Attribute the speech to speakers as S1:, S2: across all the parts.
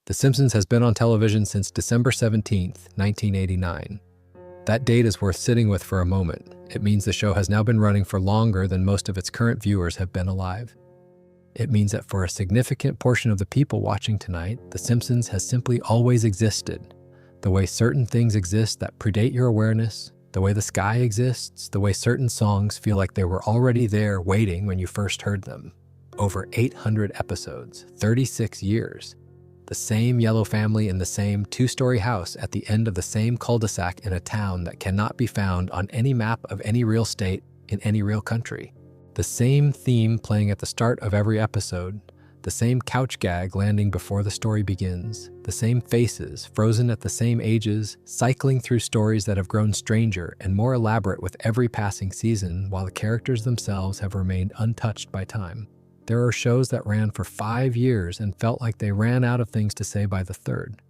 S1: The Simpsons has been on television since December 17th, 1989. That date is worth sitting with for a moment. It means the show has now been running for longer than most of its current viewers have been alive. It means that for a significant portion of the people watching tonight, The Simpsons has simply always existed. The way certain things exist that predate your awareness, the way the sky exists, the way certain songs feel like they were already there waiting when you first heard them. Over 800 episodes, 36 years. The same yellow family in the same two-story house at the end of the same cul-de-sac in a town that cannot be found on any map of any real state in any real country. The same theme playing at the start of every episode, the same couch gag landing before the story begins, the same faces frozen at the same ages, cycling through stories that have grown stranger and more elaborate with every passing season while the characters themselves have remained untouched by time. There are shows that ran for 5 years and felt like they ran out of things to say by the third.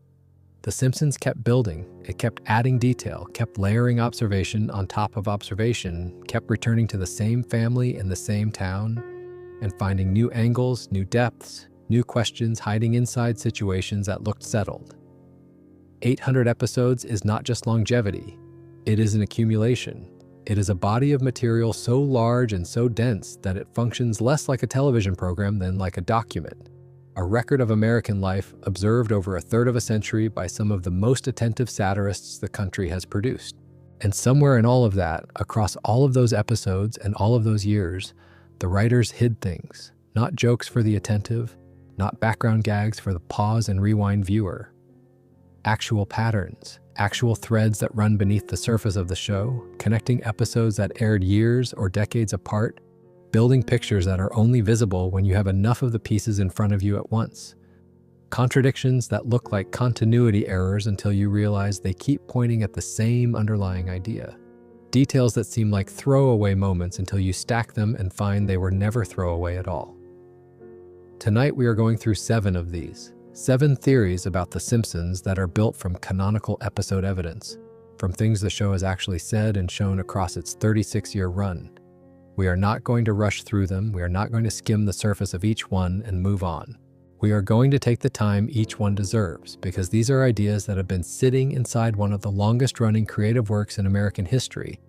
S1: The Simpsons kept building, it kept adding detail, kept layering observation on top of observation, kept returning to the same family in the same town, and finding new angles, new depths, new questions hiding inside situations that looked settled. 800 episodes is not just longevity, it is an accumulation. It is a body of material so large and so dense that it functions less like a television program than like a document. A record of American life observed over a third of a century by some of the most attentive satirists the country has produced. And somewhere in all of that, across all of those episodes and all of those years, the writers hid things, not jokes for the attentive, not background gags for the pause and rewind viewer. Actual patterns, actual threads that run beneath the surface of the show, connecting episodes that aired years or decades apart, building pictures that are only visible when you have enough of the pieces in front of you at once. Contradictions that look like continuity errors until you realize they keep pointing at the same underlying idea. Details that seem like throwaway moments until you stack them and find they were never throwaway at all. Tonight we are going through 7 of these. 7 theories about The Simpsons that are built from canonical episode evidence, from things the show has actually said and shown across its 36-year run. We are not going to rush through them, we are not going to skim the surface of each one and move on. We are going to take the time each one deserves, because these are ideas that have been sitting inside one of the longest-running creative works in American history,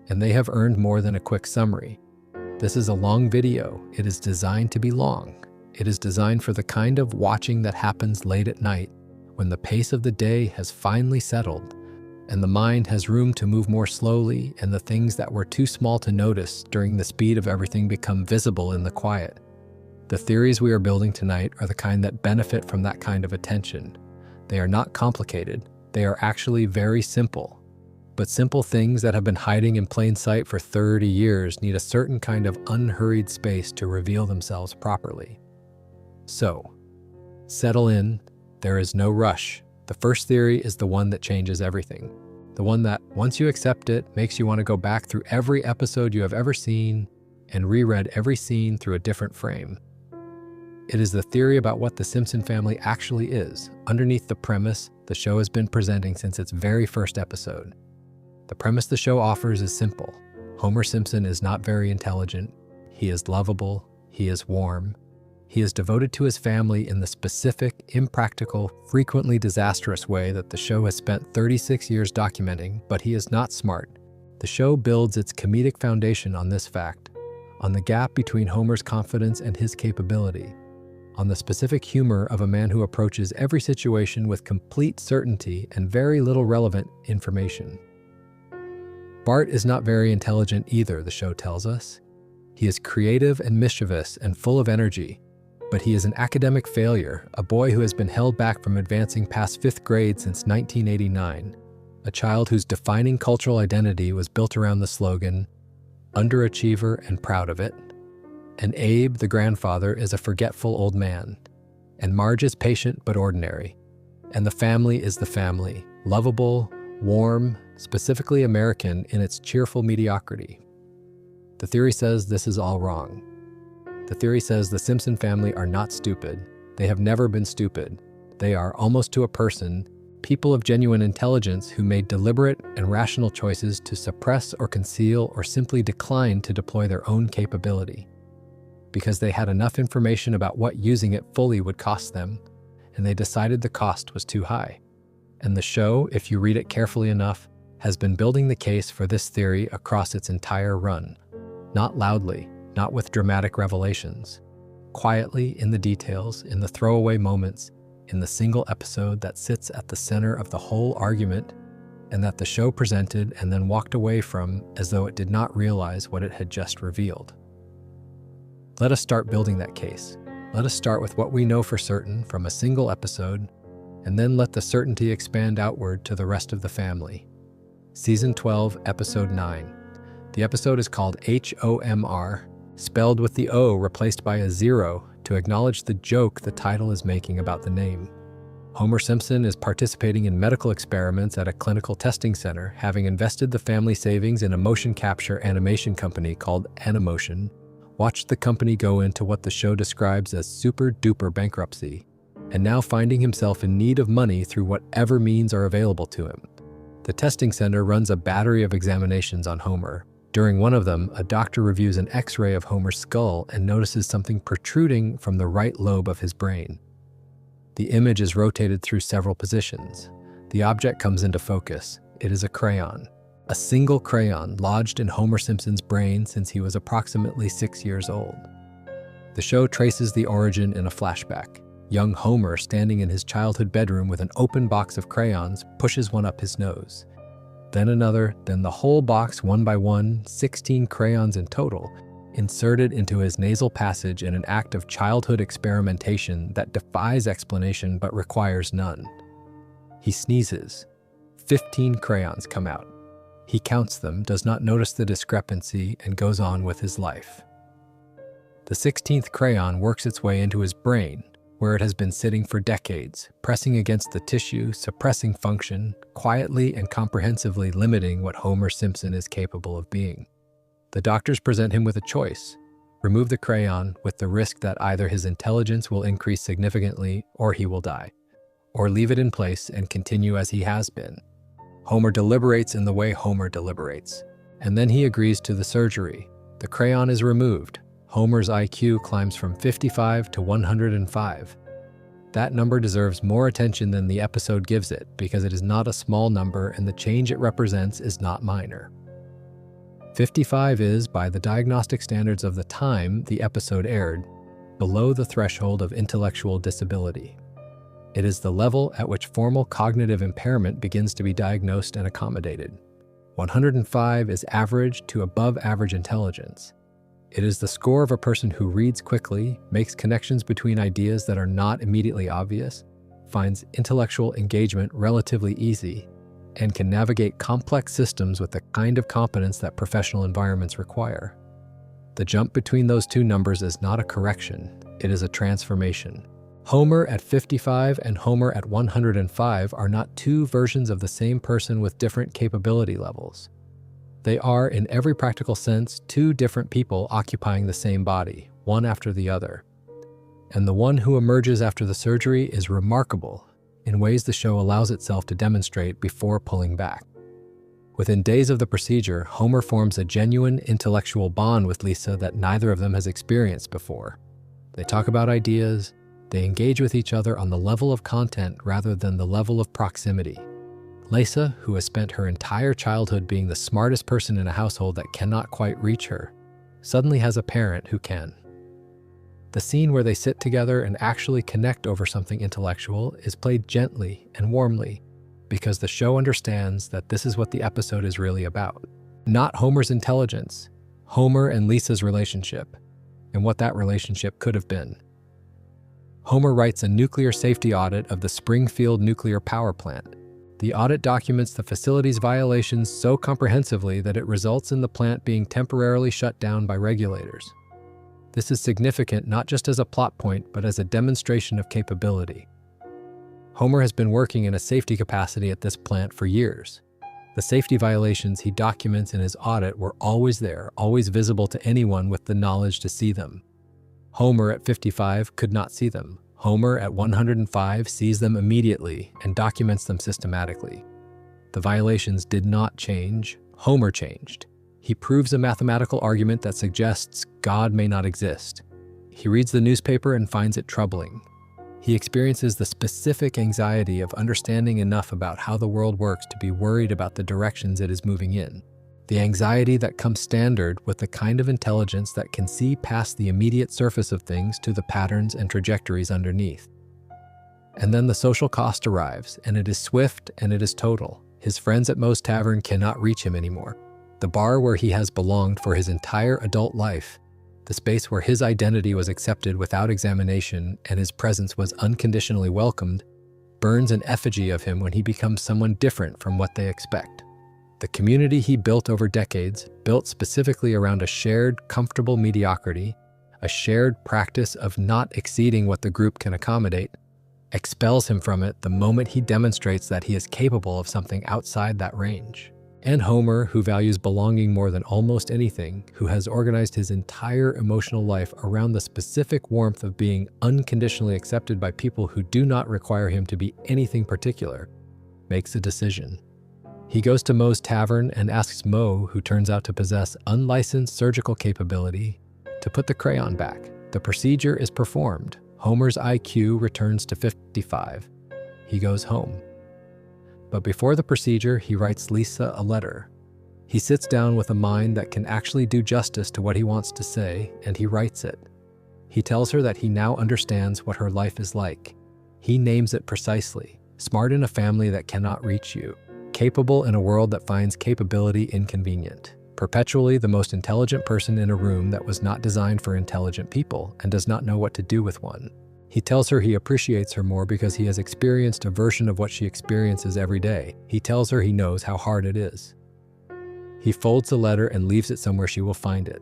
S1: and they have earned more than a quick summary. This is a long video. It is designed to be long. It is designed for the kind of watching that happens late at night, when the pace of the day has finally settled, and the mind has room to move more slowly, and the things that were too small to notice during the speed of everything become visible in the quiet. The theories we are building tonight are the kind that benefit from that kind of attention. They are not complicated. They are actually very simple. But simple things that have been hiding in plain sight for 30 years need a certain kind of unhurried space to reveal themselves properly. So, settle in. There is no rush. The first theory is the one that changes everything. The one that, once you accept it, makes you want to go back through every episode you have ever seen and reread every scene through a different frame. It is the theory about what the Simpson family actually is, underneath the premise the show has been presenting since its very first episode. The premise the show offers is simple. Homer Simpson is not very intelligent. He is lovable. He is warm. He is devoted to his family in the specific, impractical, frequently disastrous way that the show has spent 36 years documenting, but he is not smart. The show builds its comedic foundation on this fact, on the gap between Homer's confidence and his capability, on the specific humor of a man who approaches every situation with complete certainty and very little relevant information. Bart is not very intelligent either, the show tells us. He is creative and mischievous and full of energy, but he is an academic failure, a boy who has been held back from advancing past 5th grade since 1989, a child whose defining cultural identity was built around the slogan, underachiever and proud of it. And Abe, the grandfather, is a forgetful old man. And Marge is patient but ordinary. And the family is the family, lovable, warm, specifically American in its cheerful mediocrity. The theory says this is all wrong. The theory says the Simpson family are not stupid. They have never been stupid. They are, almost to a person, people of genuine intelligence who made deliberate and rational choices to suppress or conceal or simply decline to deploy their own capability. Because they had enough information about what using it fully would cost them, and they decided the cost was too high. And the show, if you read it carefully enough, has been building the case for this theory across its entire run. Not loudly, not with dramatic revelations. Quietly, in the details, in the throwaway moments, in the single episode that sits at the center of the whole argument, and that the show presented and then walked away from as though it did not realize what it had just revealed. Let us start building that case. Let us start with what we know for certain from a single episode, and then let the certainty expand outward to the rest of the family. Season 12, Episode 9. The episode is called HOMR, spelled with the O replaced by a 0 to acknowledge the joke the title is making about the name. Homer Simpson is participating in medical experiments at a clinical testing center, having invested the family savings in a motion capture animation company called Animotion, watched the company go into what the show describes as super-duper bankruptcy, and now finding himself in need of money through whatever means are available to him. The testing center runs a battery of examinations on Homer. During one of them, a doctor reviews an X-ray of Homer's skull and notices something protruding from the right lobe of his brain. The image is rotated through several positions. The object comes into focus. It is a crayon. A single crayon lodged in Homer Simpson's brain since he was approximately 6 years old. The show traces the origin in a flashback. Young Homer, standing in his childhood bedroom with an open box of crayons, pushes one up his nose. Then another, then the whole box one by one, 16 crayons in total, inserted into his nasal passage in an act of childhood experimentation that defies explanation but requires none. He sneezes. 15 crayons come out. He counts them, does not notice the discrepancy, and goes on with his life. The 16th crayon works its way into his brain, where it has been sitting for decades, pressing against the tissue, suppressing function, quietly and comprehensively limiting what Homer Simpson is capable of being. The doctors present him with a choice: remove the crayon with the risk that either his intelligence will increase significantly or he will die, or leave it in place and continue as he has been. Homer deliberates in the way Homer deliberates, and then he agrees to the surgery. The crayon is removed. Homer's IQ climbs from 55 to 105. That number deserves more attention than the episode gives it because it is not a small number and the change it represents is not minor. 55 is, by the diagnostic standards of the time the episode aired, below the threshold of intellectual disability. It is the level at which formal cognitive impairment begins to be diagnosed and accommodated. 105 is average to above average intelligence. It is the score of a person who reads quickly, makes connections between ideas that are not immediately obvious, finds intellectual engagement relatively easy, and can navigate complex systems with the kind of competence that professional environments require. The jump between those two numbers is not a correction, it is a transformation. Homer at 55 and Homer at 105 are not two versions of the same person with different capability levels. They are, in every practical sense, two different people occupying the same body, one after the other. And the one who emerges after the surgery is remarkable in ways the show allows itself to demonstrate before pulling back. Within days of the procedure, Homer forms a genuine intellectual bond with Lisa that neither of them has experienced before. They talk about ideas, they engage with each other on the level of content rather than the level of proximity. Lisa, who has spent her entire childhood being the smartest person in a household that cannot quite reach her, suddenly has a parent who can. The scene where they sit together and actually connect over something intellectual is played gently and warmly because the show understands that this is what the episode is really about. Not Homer's intelligence, Homer and Lisa's relationship, and what that relationship could have been. Homer writes a nuclear safety audit of the Springfield nuclear power plant. The audit documents the facility's violations so comprehensively that it results in the plant being temporarily shut down by regulators. This is significant not just as a plot point, but as a demonstration of capability. Homer has been working in a safety capacity at this plant for years. The safety violations he documents in his audit were always there, always visible to anyone with the knowledge to see them. Homer at 55 could not see them. Homer at 105 sees them immediately and documents them systematically. The violations did not change. Homer changed. He proves a mathematical argument that suggests God may not exist. He reads the newspaper and finds it troubling. He experiences the specific anxiety of understanding enough about how the world works to be worried about the directions it is moving in. The anxiety that comes standard with the kind of intelligence that can see past the immediate surface of things to the patterns and trajectories underneath. And then the social cost arrives, and it is swift and it is total. His friends at Moe's Tavern cannot reach him anymore. The bar where he has belonged for his entire adult life, the space where his identity was accepted without examination and his presence was unconditionally welcomed, burns an effigy of him when he becomes someone different from what they expect. The community he built over decades, built specifically around a shared, comfortable mediocrity, a shared practice of not exceeding what the group can accommodate, expels him from it the moment he demonstrates that he is capable of something outside that range. And Homer, who values belonging more than almost anything, who has organized his entire emotional life around the specific warmth of being unconditionally accepted by people who do not require him to be anything particular, makes a decision. He goes to Moe's Tavern and asks Moe, who turns out to possess unlicensed surgical capability, to put the crayon back. The procedure is performed. Homer's IQ returns to 55. He goes home. But before the procedure, he writes Lisa a letter. He sits down with a mind that can actually do justice to what he wants to say, and he writes it. He tells her that he now understands what her life is like. He names it precisely: smart in a family that cannot reach you, capable in a world that finds capability inconvenient, perpetually the most intelligent person in a room that was not designed for intelligent people and does not know what to do with one. He tells her he appreciates her more because he has experienced a version of what she experiences every day. He tells her he knows how hard it is. He folds the letter and leaves it somewhere she will find it.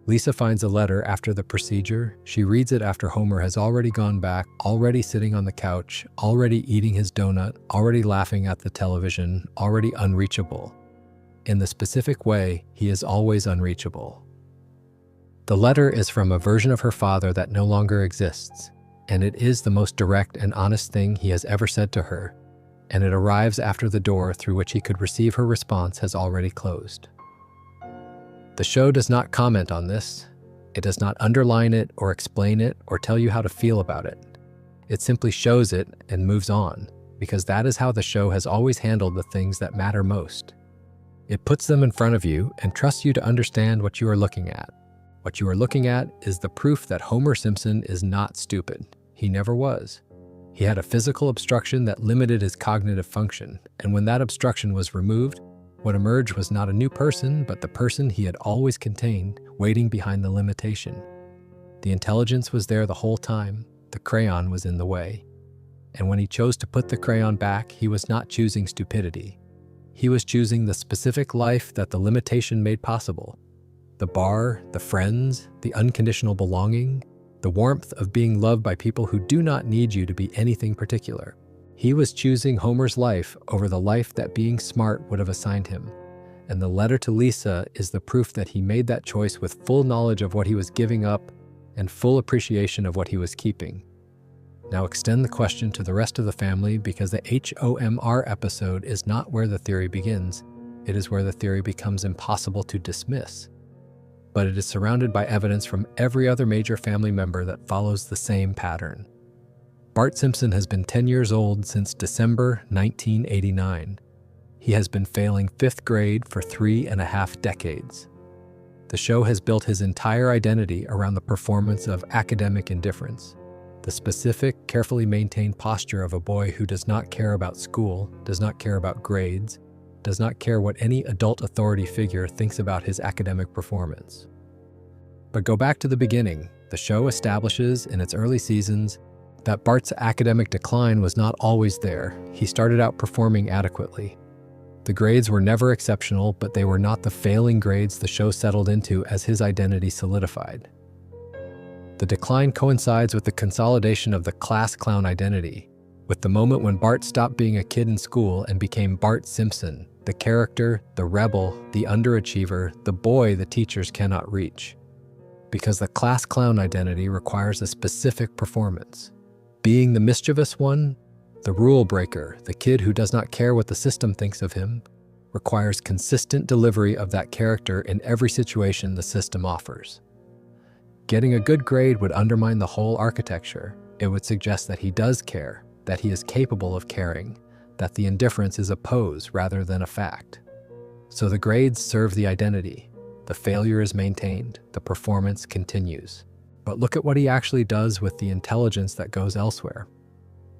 S1: Lisa finds the letter after the procedure. She reads it after Homer has already gone back, already sitting on the couch, already eating his donut, already laughing at the television, already unreachable. In the specific way, he is always unreachable. The letter is from a version of her father that no longer exists, and it is the most direct and honest thing he has ever said to her, and it arrives after the door through which he could receive her response has already closed. The show does not comment on this. It does not underline it or explain it or tell you how to feel about it. It simply shows it and moves on, because that is how the show has always handled the things that matter most. It puts them in front of you and trusts you to understand what you are looking at. What you are looking at is the proof that Homer Simpson is not stupid. He never was. He had a physical obstruction that limited his cognitive function, and when that obstruction was removed, what emerged was not a new person, but the person he had always contained, waiting behind the limitation. The intelligence was there the whole time. The crayon was in the way. And when he chose to put the crayon back, he was not choosing stupidity. He was choosing the specific life that the limitation made possible. The bar, the friends, the unconditional belonging, the warmth of being loved by people who do not need you to be anything particular. He was choosing Homer's life over the life that being smart would have assigned him. And the letter to Lisa is the proof that he made that choice with full knowledge of what he was giving up and full appreciation of what he was keeping. Now extend the question to the rest of the family, because the HOMR episode is not where the theory begins. It is where the theory becomes impossible to dismiss. But it is surrounded by evidence from every other major family member that follows the same pattern. Bart Simpson has been 10 years old since December 1989. He has been failing 5th grade for 3.5 decades. The show has built his entire identity around the performance of academic indifference, the specific, carefully maintained posture of a boy who does not care about school, does not care about grades, does not care what any adult authority figure thinks about his academic performance. But go back to the beginning. The show establishes in its early seasons that Bart's academic decline was not always there. He started out performing adequately. The grades were never exceptional, but they were not the failing grades the show settled into as his identity solidified. The decline coincides with the consolidation of the class clown identity, with the moment when Bart stopped being a kid in school and became Bart Simpson, the character, the rebel, the underachiever, the boy the teachers cannot reach. Because the class clown identity requires a specific performance. Being the mischievous one, the rule breaker, the kid who does not care what the system thinks of him, requires consistent delivery of that character in every situation the system offers. Getting a good grade would undermine the whole architecture. It would suggest that he does care, that he is capable of caring, that the indifference is a pose rather than a fact. So the grades serve the identity. The failure is maintained, the performance continues. But look at what he actually does with the intelligence that goes elsewhere.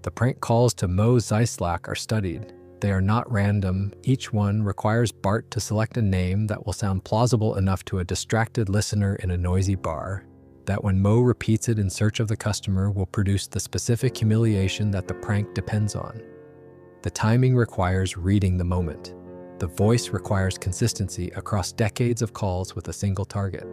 S1: The prank calls to Mo Zeislak are studied. They are not random. Each one requires Bart to select a name that will sound plausible enough to a distracted listener in a noisy bar, that when Mo repeats it in search of the customer will produce the specific humiliation that the prank depends on. The timing requires reading the moment. The voice requires consistency across decades of calls with a single target.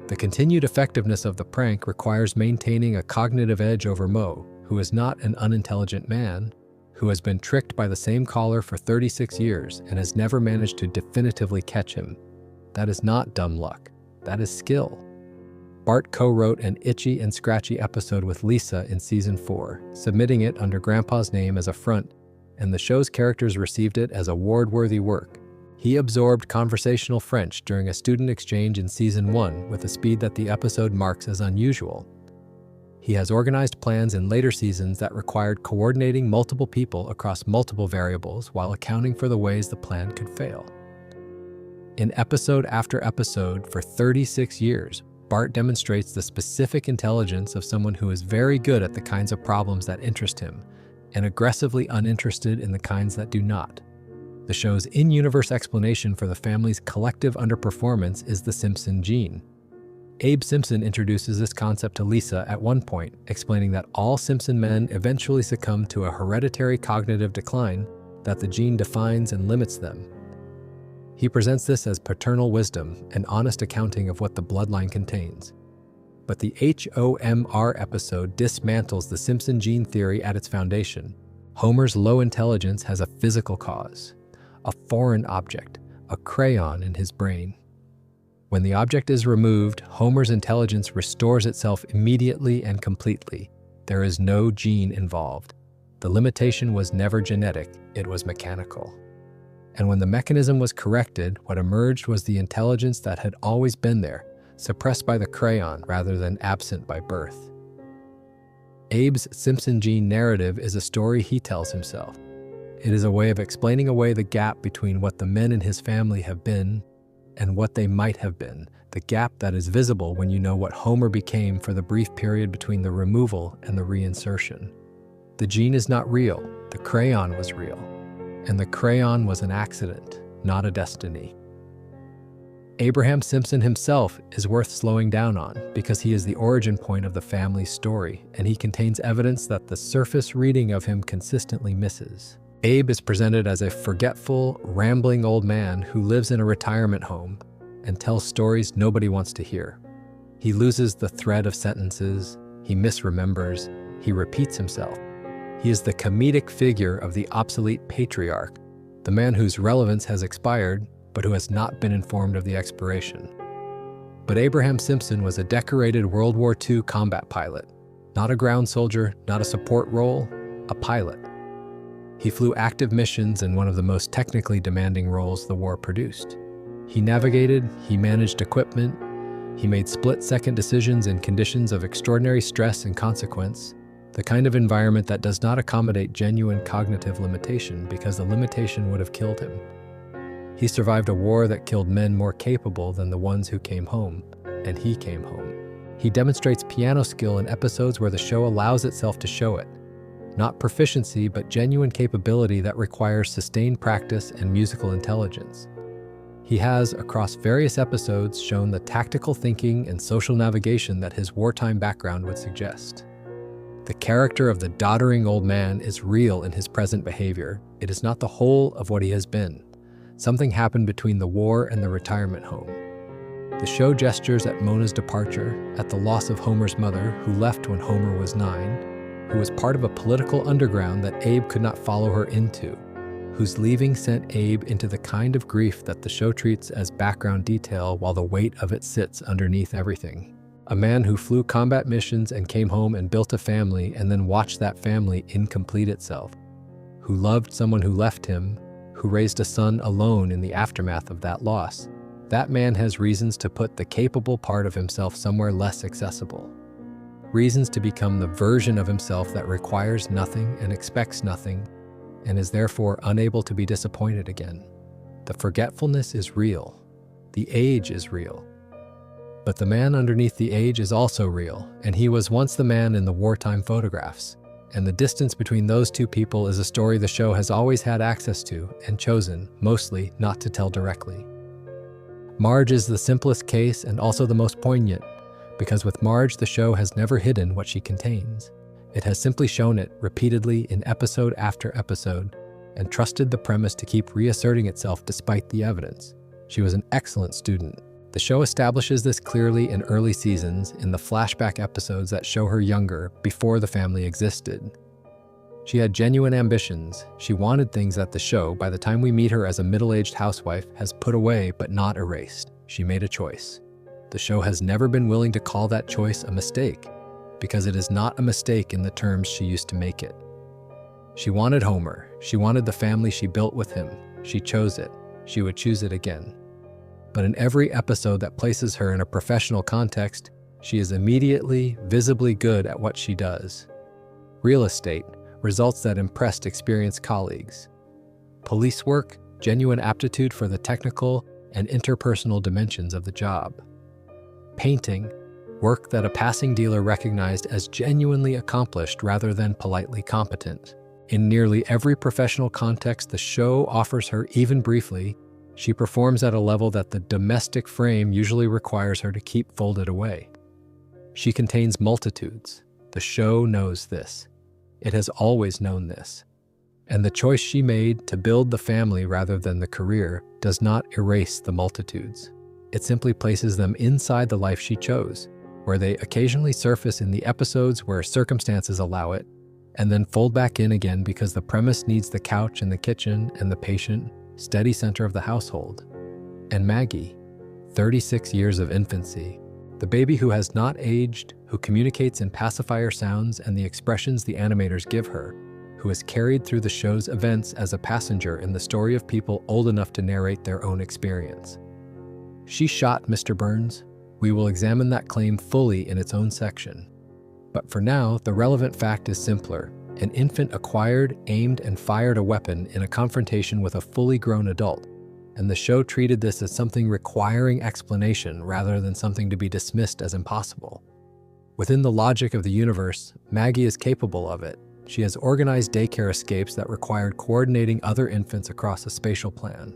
S1: The continued effectiveness of the prank requires maintaining a cognitive edge over Mo, who is not an unintelligent man, who has been tricked by the same caller for 36 years and has never managed to definitively catch him. That is not dumb luck. That is skill. Bart co-wrote an itchy and scratchy episode with Lisa in season 4, submitting it under Grandpa's name as a front, and the show's characters received it as award-worthy work. He absorbed conversational French during a student exchange in season 1 with a speed that the episode marks as unusual. He has organized plans in later seasons that required coordinating multiple people across multiple variables while accounting for the ways the plan could fail. In episode after episode for 36 years, Bart demonstrates the specific intelligence of someone who is very good at the kinds of problems that interest him and aggressively uninterested in the kinds that do not. The show's in-universe explanation for the family's collective underperformance is the Simpson gene. Abe Simpson introduces this concept to Lisa at one point, explaining that all Simpson men eventually succumb to a hereditary cognitive decline, that the gene defines and limits them. He presents this as paternal wisdom, an honest accounting of what the bloodline contains. But the HOMR episode dismantles the Simpson gene theory at its foundation. Homer's low intelligence has a physical cause, a foreign object, a crayon in his brain. When the object is removed, Homer's intelligence restores itself immediately and completely. There is no gene involved. The limitation was never genetic, it was mechanical. And when the mechanism was corrected, what emerged was the intelligence that had always been there, suppressed by the crayon rather than absent by birth. Abe's Simpson gene narrative is a story he tells himself. It is a way of explaining away the gap between what the men in his family have been and what they might have been, the gap that is visible when you know what Homer became for the brief period between the removal and the reinsertion. The gene is not real, the crayon was real, and the crayon was an accident, not a destiny. Abraham Simpson himself is worth slowing down on because he is the origin point of the family's story, and he contains evidence that the surface reading of him consistently misses. Abe is presented as a forgetful, rambling old man who lives in a retirement home and tells stories nobody wants to hear. He loses the thread of sentences, he misremembers, he repeats himself. He is the comedic figure of the obsolete patriarch, the man whose relevance has expired, but who has not been informed of the expiration. But Abraham Simpson was a decorated World War II combat pilot, not a ground soldier, not a support role, a pilot. He flew active missions in one of the most technically demanding roles the war produced. He navigated, he managed equipment, he made split-second decisions in conditions of extraordinary stress and consequence, the kind of environment that does not accommodate genuine cognitive limitation because the limitation would have killed him. He survived a war that killed men more capable than the ones who came home, and he came home. He demonstrates piano skill in episodes where the show allows itself to show it. Not proficiency, but genuine capability that requires sustained practice and musical intelligence. He has, across various episodes, shown the tactical thinking and social navigation that his wartime background would suggest. The character of the doddering old man is real in his present behavior. It is not the whole of what he has been. Something happened between the war and the retirement home. The show gestures at Mona's departure, at the loss of Homer's mother, who left when Homer was 9, who was part of a political underground that Abe could not follow her into, whose leaving sent Abe into the kind of grief that the show treats as background detail while the weight of it sits underneath everything. A man who flew combat missions and came home and built a family and then watched that family incomplete itself, who loved someone who left him, who raised a son alone in the aftermath of that loss. That man has reasons to put the capable part of himself somewhere less accessible. reasons to become the version of himself that requires nothing and expects nothing, and is therefore unable to be disappointed again. The forgetfulness is real. The age is real. But the man underneath the age is also real, and he was once the man in the wartime photographs. And the distance between those two people is a story the show has always had access to and chosen, mostly, not to tell directly. Marge is the simplest case and also the most poignant, because with Marge, the show has never hidden what she contains. It has simply shown it repeatedly in episode after episode and trusted the premise to keep reasserting itself despite the evidence. She was an excellent student. The show establishes this clearly in early seasons in the flashback episodes that show her younger, before the family existed. She had genuine ambitions. She wanted things that the show, by the time we meet her as a middle-aged housewife, has put away but not erased. She made a choice. The show has never been willing to call that choice a mistake, because it is not a mistake in the terms she used to make it. She wanted Homer. She wanted the family she built with him. She chose it. She would choose it again. But in every episode that places her in a professional context, she is immediately, visibly good at what she does. Real estate, results that impressed experienced colleagues. Police work, genuine aptitude for the technical and interpersonal dimensions of the job. Painting, work that a passing dealer recognized as genuinely accomplished rather than politely competent. In nearly every professional context the show offers her, even briefly, she performs at a level that the domestic frame usually requires her to keep folded away. She contains multitudes. The show knows this. It has always known this. And the choice she made to build the family rather than the career does not erase the multitudes. It simply places them inside the life she chose, where they occasionally surface in the episodes where circumstances allow it, and then fold back in again because the premise needs the couch and the kitchen and the patient, steady center of the household. And Maggie, 36 years of infancy, the baby who has not aged, who communicates in pacifier sounds and the expressions the animators give her, who is carried through the show's events as a passenger in the story of people old enough to narrate their own experience. She shot Mr. Burns. We will examine that claim fully in its own section. But for now, the relevant fact is simpler. An infant acquired, aimed, and fired a weapon in a confrontation with a fully grown adult, and the show treated this as something requiring explanation rather than something to be dismissed as impossible. Within the logic of the universe, Maggie is capable of it. She has organized daycare escapes that required coordinating other infants across a spatial plan.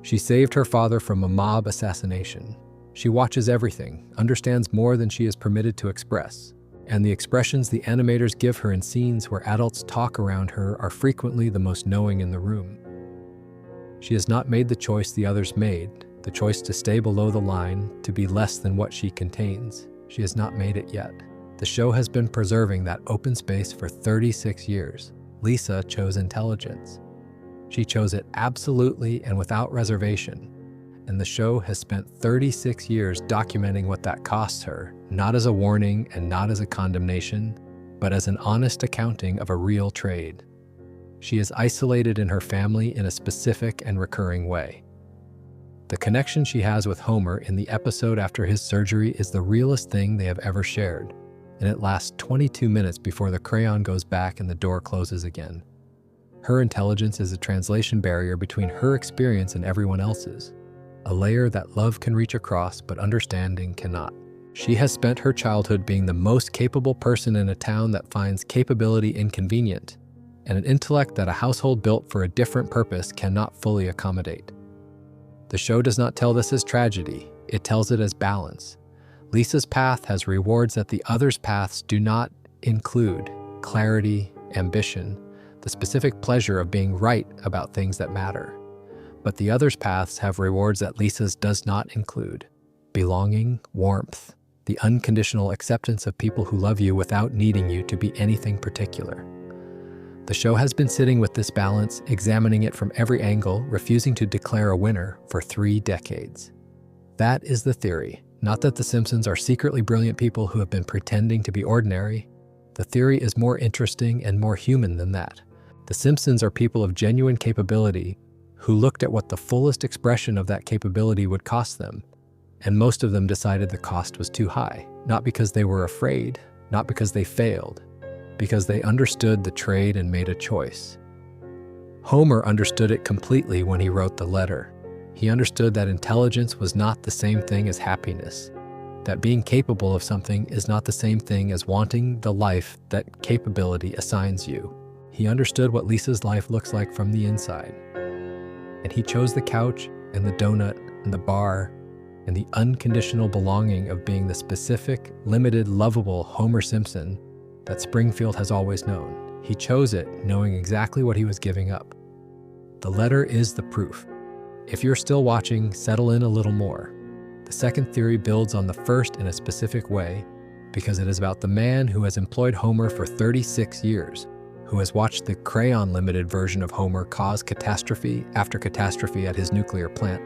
S1: She saved her father from a mob assassination. She watches everything, understands more than she is permitted to express, and the expressions the animators give her in scenes where adults talk around her are frequently the most knowing in the room. She has not made the choice the others made, the choice to stay below the line, to be less than what she contains. She has not made it yet. The show has been preserving that open space for 36 years. Lisa chose intelligence. She chose it absolutely and without reservation. And the show has spent 36 years documenting what that costs her, not as a warning and not as a condemnation, but as an honest accounting of a real trade. She is isolated in her family in a specific and recurring way. The connection she has with Homer in the episode after his surgery is the realest thing they have ever shared, and it lasts 22 minutes before the crayon goes back and the door closes again. Her intelligence is a translation barrier between her experience and everyone else's, a layer that love can reach across but understanding cannot. She has spent her childhood being the most capable person in a town that finds capability inconvenient, and an intellect that a household built for a different purpose cannot fully accommodate. The show does not tell this as tragedy, it tells it as balance. Lisa's path has rewards that the others' paths do not include: clarity, ambition, the specific pleasure of being right about things that matter. But the others' paths have rewards that Lisa's does not include: belonging, warmth, the unconditional acceptance of people who love you without needing you to be anything particular. The show has been sitting with this balance, examining it from every angle, refusing to declare a winner for 3 decades. That is the theory. Not that the Simpsons are secretly brilliant people who have been pretending to be ordinary. The theory is more interesting and more human than that. The Simpsons are people of genuine capability who looked at what the fullest expression of that capability would cost them, and most of them decided the cost was too high, not because they were afraid, not because they failed, because they understood the trade and made a choice. Homer understood it completely when he wrote the letter. He understood that intelligence was not the same thing as happiness, that being capable of something is not the same thing as wanting the life that capability assigns you. He understood what Lisa's life looks like from the inside. And he chose the couch and the donut and the bar and the unconditional belonging of being the specific, limited, lovable Homer Simpson that Springfield has always known. He chose it knowing exactly what he was giving up. The letter is the proof. If you're still watching, settle in a little more. The second theory builds on the first in a specific way because it is about the man who has employed Homer for 36 years, who has watched the crayon-limited version of Homer cause catastrophe after catastrophe at his nuclear plant,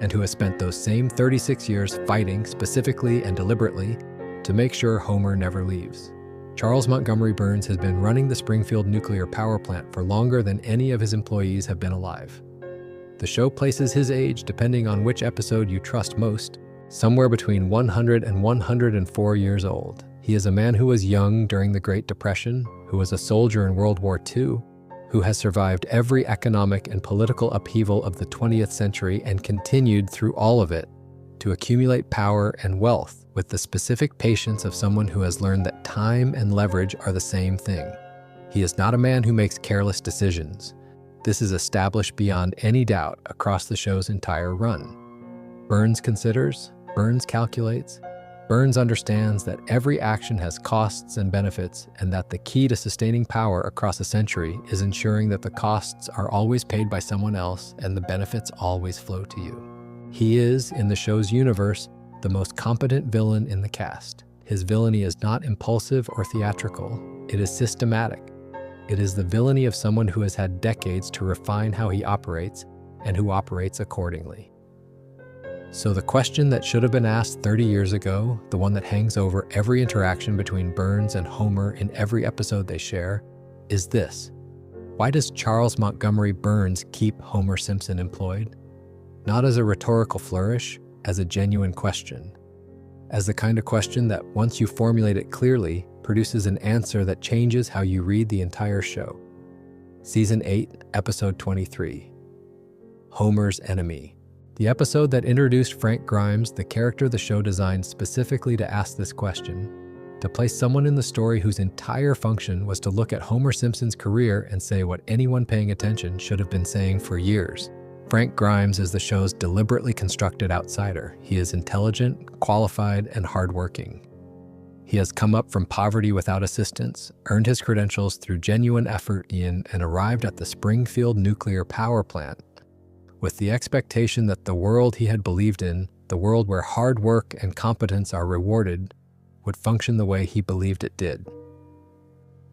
S1: and who has spent those same 36 years fighting specifically and deliberately to make sure Homer never leaves. Charles Montgomery Burns has been running the Springfield nuclear power plant for longer than any of his employees have been alive. The show places his age, depending on which episode you trust most, somewhere between 100 and 104 years old. He is a man who was young during the Great Depression, who was a soldier in World War II, who has survived every economic and political upheaval of the 20th century and continued through all of it to accumulate power and wealth with the specific patience of someone who has learned that time and leverage are the same thing. He is not a man who makes careless decisions. This is established beyond any doubt across the show's entire run. Burns considers, Burns calculates, Burns understands that every action has costs and benefits, and that the key to sustaining power across a century is ensuring that the costs are always paid by someone else and the benefits always flow to you. He is, in the show's universe, the most competent villain in the cast. His villainy is not impulsive or theatrical, it is systematic. It is the villainy of someone who has had decades to refine how he operates and who operates accordingly. So the question that should have been asked 30 years ago, the one that hangs over every interaction between Burns and Homer in every episode they share, is this: why does Charles Montgomery Burns keep Homer Simpson employed? Not as a rhetorical flourish, as a genuine question. As the kind of question that, once you formulate it clearly, produces an answer that changes how you read the entire show. Season 8, Episode 23. Homer's Enemy. The episode that introduced Frank Grimes, the character the show designed specifically to ask this question, to place someone in the story whose entire function was to look at Homer Simpson's career and say what anyone paying attention should have been saying for years. Frank Grimes is the show's deliberately constructed outsider. He is intelligent, qualified, and hardworking. He has come up from poverty without assistance, earned his credentials through genuine effort and arrived at the Springfield nuclear power plant with the expectation that the world he had believed in, the world where hard work and competence are rewarded, would function the way he believed it did.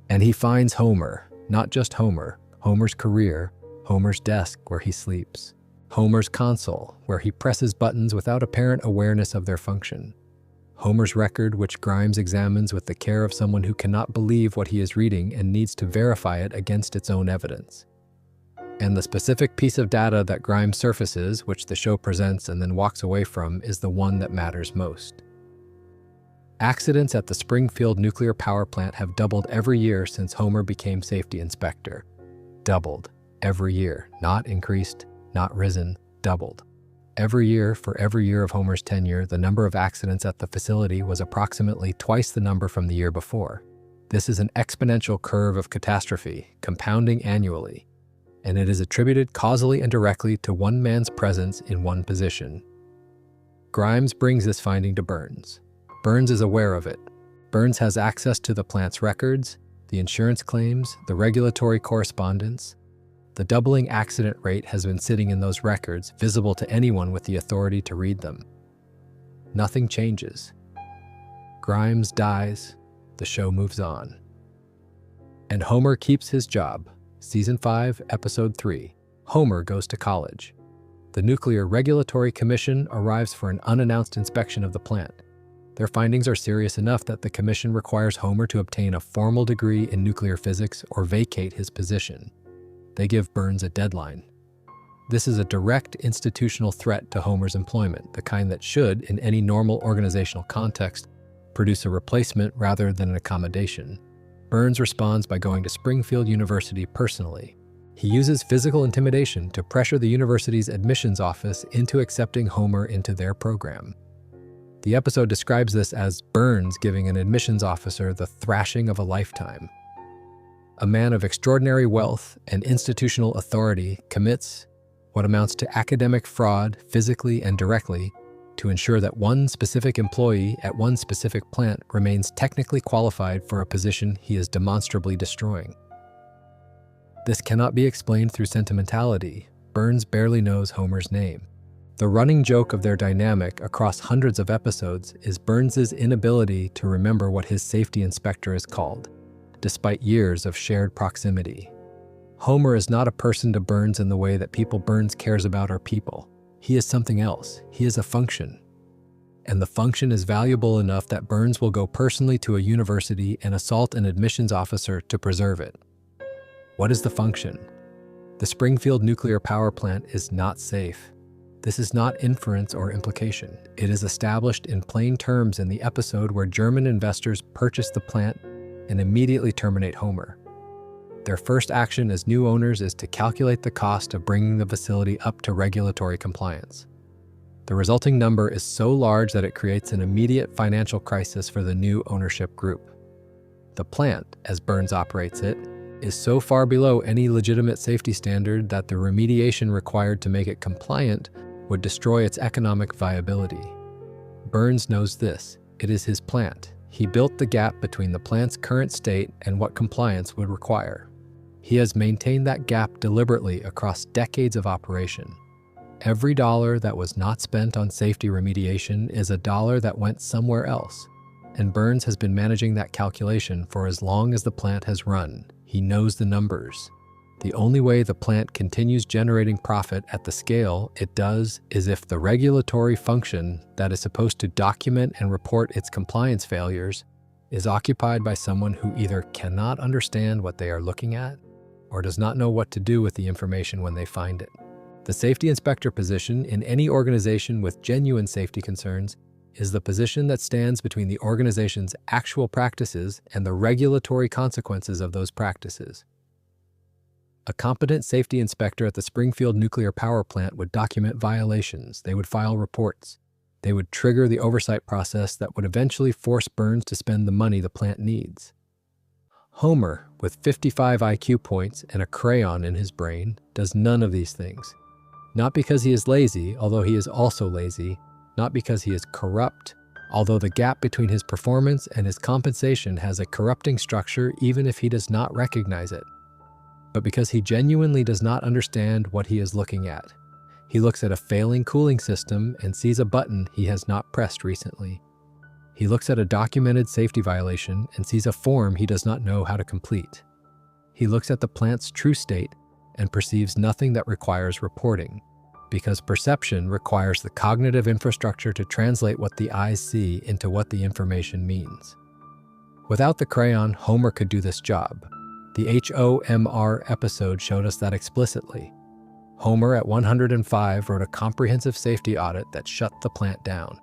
S1: And he finds Homer, not just Homer, Homer's career, Homer's desk where he sleeps, Homer's console where he presses buttons without apparent awareness of their function, Homer's record which Grimes examines with the care of someone who cannot believe what he is reading and needs to verify it against its own evidence. And the specific piece of data that Grimes surfaces, which the show presents and then walks away from, is the one that matters most. Accidents at the Springfield nuclear power plant have doubled every year since Homer became safety inspector. Doubled. Every year. Not increased, not risen, doubled. Every year, for every year of Homer's tenure, the number of accidents at the facility was approximately twice the number from the year before. This is an exponential curve of catastrophe, compounding annually, and it is attributed causally and directly to one man's presence in one position. Grimes brings this finding to Burns. Burns is aware of it. Burns has access to the plant's records, the insurance claims, the regulatory correspondence. The doubling accident rate has been sitting in those records, visible to anyone with the authority to read them. Nothing changes. Grimes dies, the show moves on. And Homer keeps his job. Season 5, Episode 3. Homer goes to college. The Nuclear Regulatory Commission arrives for an unannounced inspection of the plant. Their findings are serious enough that the commission requires Homer to obtain a formal degree in nuclear physics or vacate his position. They give Burns a deadline. This is a direct institutional threat to Homer's employment, the kind that should, in any normal organizational context, produce a replacement rather than an accommodation. Burns responds by going to Springfield University personally. He uses physical intimidation to pressure the university's admissions office into accepting Homer into their program. The episode describes this as Burns giving an admissions officer the thrashing of a lifetime. A man of extraordinary wealth and institutional authority commits what amounts to academic fraud physically and directly to ensure that one specific employee at one specific plant remains technically qualified for a position he is demonstrably destroying. This cannot be explained through sentimentality. Burns barely knows Homer's name. The running joke of their dynamic across hundreds of episodes is Burns's inability to remember what his safety inspector is called, despite years of shared proximity. Homer is not a person to Burns in the way that people Burns cares about are people. He is something else. He is a function. And the function is valuable enough that Burns will go personally to a university and assault an admissions officer to preserve it. What is the function? The Springfield nuclear power plant is not safe. This is not inference or implication. It is established in plain terms in the episode where German investors purchase the plant and immediately terminate Homer. Their first action as new owners is to calculate the cost of bringing the facility up to regulatory compliance. The resulting number is so large that it creates an immediate financial crisis for the new ownership group. The plant, as Burns operates it, is so far below any legitimate safety standard that the remediation required to make it compliant would destroy its economic viability. Burns knows this. It is his plant. He built the gap between the plant's current state and what compliance would require. He has maintained that gap deliberately across decades of operation. Every dollar that was not spent on safety remediation is a dollar that went somewhere else, and Burns has been managing that calculation for as long as the plant has run. He knows the numbers. The only way the plant continues generating profit at the scale it does is if the regulatory function that is supposed to document and report its compliance failures is occupied by someone who either cannot understand what they are looking at or does not know what to do with the information when they find it. The safety inspector position in any organization with genuine safety concerns is the position that stands between the organization's actual practices and the regulatory consequences of those practices. A competent safety inspector at the Springfield nuclear power plant would document violations. They would file reports. They would trigger the oversight process that would eventually force Burns to spend the money the plant needs. Homer, with 55 IQ points and a crayon in his brain, does none of these things. Not because he is lazy, although he is also lazy. Not because he is corrupt, although the gap between his performance and his compensation has a corrupting structure even if he does not recognize it. But because he genuinely does not understand what he is looking at. He looks at a failing cooling system and sees a button he has not pressed recently. He looks at a documented safety violation and sees a form he does not know how to complete. He looks at the plant's true state and perceives nothing that requires reporting, because perception requires the cognitive infrastructure to translate what the eyes see into what the information means. Without the crayon, Homer could do this job. The HOMR episode showed us that explicitly. Homer at 105 wrote a comprehensive safety audit that shut the plant down.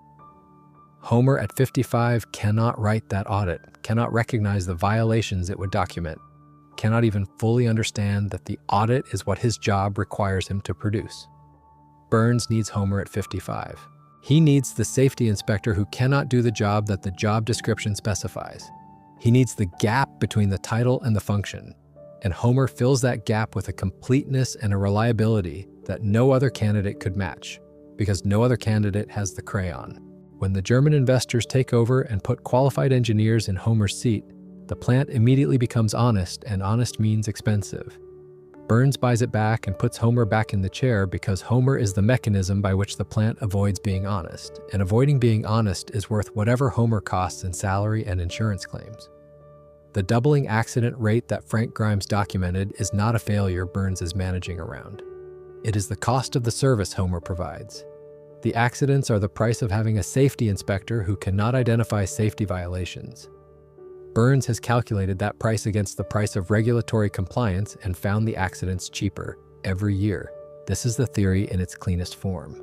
S1: Homer at 55 cannot write that audit, cannot recognize the violations it would document, cannot even fully understand that the audit is what his job requires him to produce. Burns needs Homer at 55. He needs the safety inspector who cannot do the job that the job description specifies. He needs the gap between the title and the function, and Homer fills that gap with a completeness and a reliability that no other candidate could match, because no other candidate has the crayon. When the German investors take over and put qualified engineers in Homer's seat, the plant immediately becomes honest, and honest means expensive. Burns buys it back and puts Homer back in the chair because Homer is the mechanism by which the plant avoids being honest, and avoiding being honest is worth whatever Homer costs in salary and insurance claims. The doubling accident rate that Frank Grimes documented is not a failure Burns is managing around. It is the cost of the service Homer provides. The accidents are the price of having a safety inspector who cannot identify safety violations. Burns has calculated that price against the price of regulatory compliance and found the accidents cheaper every year. This is the theory in its cleanest form.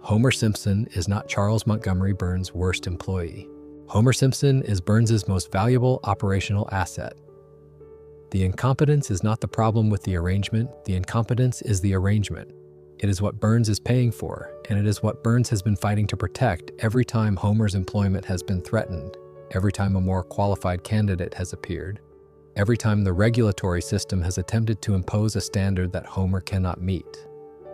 S1: Homer Simpson is not Charles Montgomery Burns' worst employee. Homer Simpson is Burns's most valuable operational asset. The incompetence is not the problem with the arrangement, the incompetence is the arrangement. It is what Burns is paying for, and it is what Burns has been fighting to protect every time Homer's employment has been threatened, every time a more qualified candidate has appeared, every time the regulatory system has attempted to impose a standard that Homer cannot meet.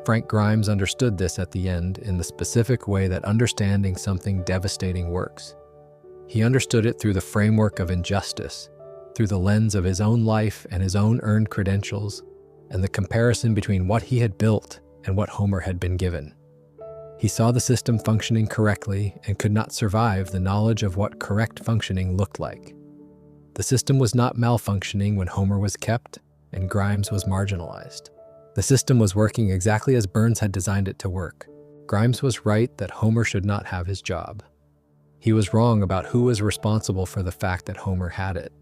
S1: Frank Grimes understood this at the end in the specific way that understanding something devastating works. He understood it through the framework of injustice, through the lens of his own life and his own earned credentials, and the comparison between what he had built and what Homer had been given. He saw the system functioning correctly and could not survive the knowledge of what correct functioning looked like. The system was not malfunctioning when Homer was kept and Grimes was marginalized. The system was working exactly as Burns had designed it to work. Grimes was right that Homer should not have his job. He was wrong about who was responsible for the fact that Homer had it.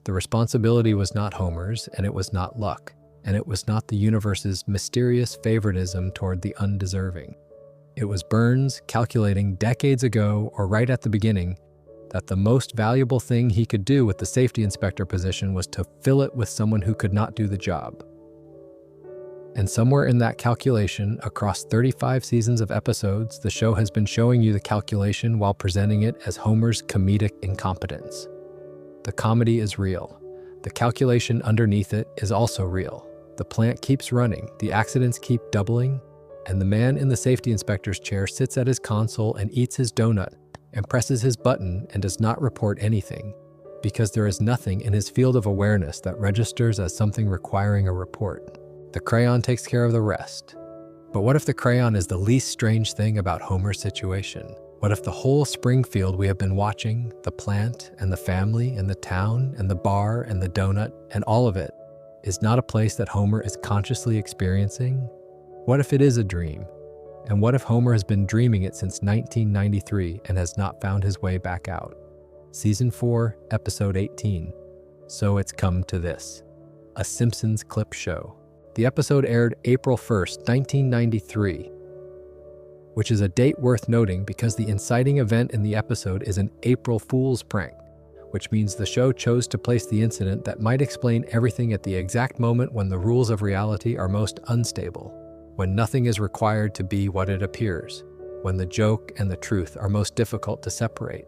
S1: The responsibility was not Homer's, and it was not luck, and it was not the universe's mysterious favoritism toward the undeserving. It was Burns calculating decades ago, or right at the beginning, that the most valuable thing he could do with the safety inspector position was to fill it with someone who could not do the job. And somewhere in that calculation, across 35 seasons of episodes, the show has been showing you the calculation while presenting it as Homer's comedic incompetence. The comedy is real. The calculation underneath it is also real. The plant keeps running, the accidents keep doubling, and the man in the safety inspector's chair sits at his console and eats his donut and presses his button and does not report anything, because there is nothing in his field of awareness that registers as something requiring a report. The crayon takes care of the rest. But what if the crayon is the least strange thing about Homer's situation? What if the whole Springfield we have been watching, the plant and the family and the town and the bar and the donut and all of it, is not a place that Homer is consciously experiencing? What if it is a dream? And what if Homer has been dreaming it since 1993 and has not found his way back out? Season 4, Episode 18. So It's Come to This. A Simpsons clip show. The episode aired April 1st, 1993, which is a date worth noting because the inciting event in the episode is an April Fool's prank, which means the show chose to place the incident that might explain everything at the exact moment when the rules of reality are most unstable, when nothing is required to be what it appears, when the joke and the truth are most difficult to separate.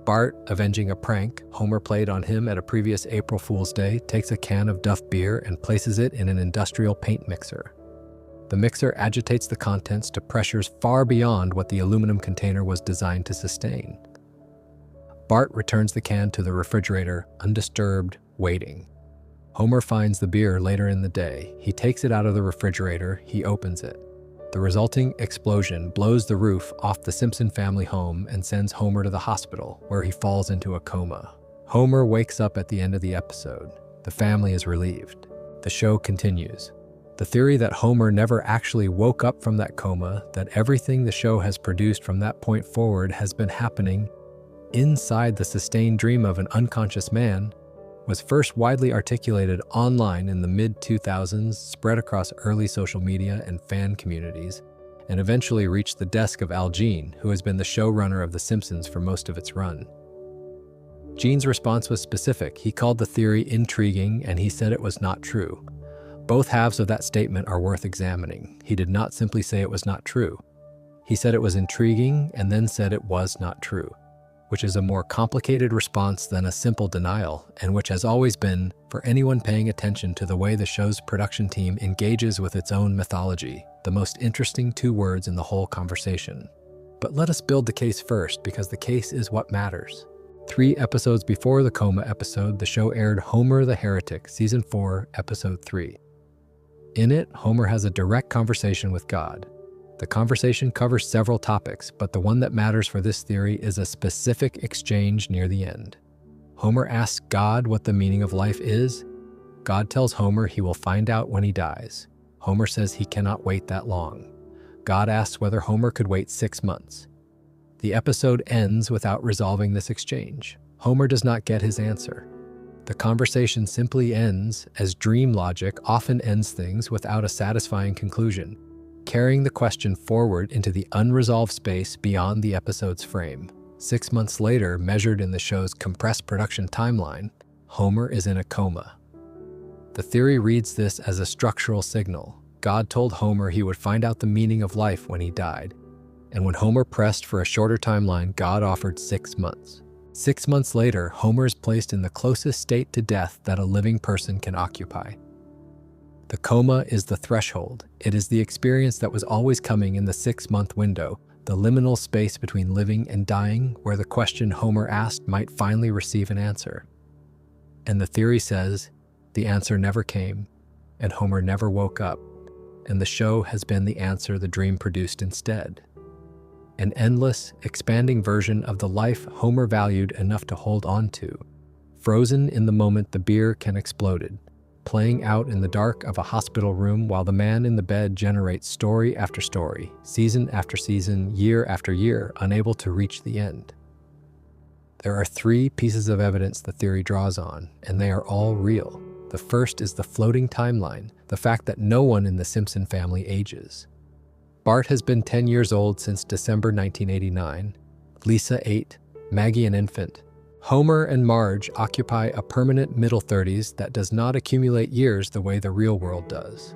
S1: Bart, avenging a prank Homer played on him at a previous April Fool's Day, takes a can of Duff beer and places it in an industrial paint mixer. The mixer agitates the contents to pressures far beyond what the aluminum container was designed to sustain. Bart returns the can to the refrigerator, undisturbed, waiting. Homer finds the beer later in the day. He takes it out of the refrigerator, he opens it. The resulting explosion blows the roof off the Simpson family home and sends Homer to the hospital, where he falls into a coma. Homer wakes up at the end of the episode. The family is relieved. The show continues. The theory that Homer never actually woke up from that coma, that everything the show has produced from that point forward has been happening inside the sustained dream of an unconscious man, was first widely articulated online in the mid-2000s, spread across early social media and fan communities, and eventually reached the desk of Al Jean, who has been the showrunner of The Simpsons for most of its run. Jean's response was specific. He called the theory intriguing, and he said it was not true. Both halves of that statement are worth examining. He did not simply say it was not true. He said it was intriguing and then said it was not true, which is a more complicated response than a simple denial, and which has always been, for anyone paying attention to the way the show's production team engages with its own mythology, the most interesting two words in the whole conversation. But let us build the case first, because the case is what matters. 3 episodes before the coma episode, the show aired Homer the Heretic, Season 4, Episode 3. In it, Homer has a direct conversation with God. The conversation covers several topics, but the one that matters for this theory is a specific exchange near the end. Homer asks God what the meaning of life is. God tells Homer he will find out when he dies. Homer says he cannot wait that long. God asks whether Homer could wait 6 months. The episode ends without resolving this exchange. Homer does not get his answer. The conversation simply ends, as dream logic often ends things, without a satisfying conclusion, carrying the question forward into the unresolved space beyond the episode's frame. 6 months later, measured in the show's compressed production timeline, Homer is in a coma. The theory reads this as a structural signal. God told Homer he would find out the meaning of life when he died. And when Homer pressed for a shorter timeline, God offered 6 months. 6 months later, Homer is placed in the closest state to death that a living person can occupy. The coma is the threshold. It is the experience that was always coming in the 6-month window, the liminal space between living and dying, where the question Homer asked might finally receive an answer. And the theory says, the answer never came, and Homer never woke up, and the show has been the answer the dream produced instead. An endless, expanding version of the life Homer valued enough to hold on to, frozen in the moment the beer can exploded, playing out in the dark of a hospital room while the man in the bed generates story after story, season after season, year after year, unable to reach the end. There are 3 pieces of evidence the theory draws on, and they are all real. The first is the floating timeline, the fact that no one in the Simpson family ages. Bart has been 10 years old since December 1989, Lisa 8, Maggie an infant. Homer and Marge occupy a permanent middle 30s that does not accumulate years the way the real world does.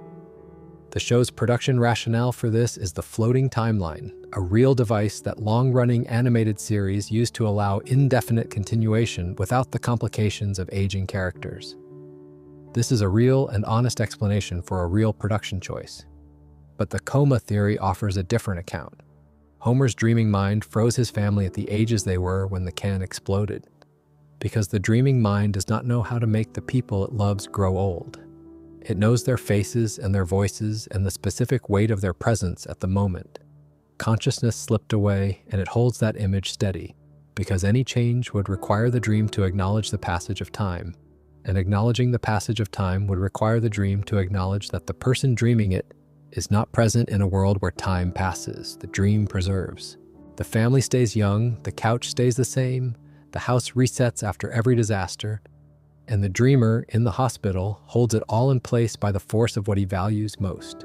S1: The show's production rationale for this is the floating timeline, a real device that long-running animated series used to allow indefinite continuation without the complications of aging characters. This is a real and honest explanation for a real production choice. But the coma theory offers a different account. Homer's dreaming mind froze his family at the ages they were when the can exploded, because the dreaming mind does not know how to make the people it loves grow old. It knows their faces and their voices and the specific weight of their presence at the moment. Consciousness slipped away, and it holds that image steady, because any change would require the dream to acknowledge the passage of time, and acknowledging the passage of time would require the dream to acknowledge that the person dreaming it is not present in a world where time passes. The dream preserves. The family stays young, the couch stays the same, the house resets after every disaster, and the dreamer in the hospital holds it all in place by the force of what he values most.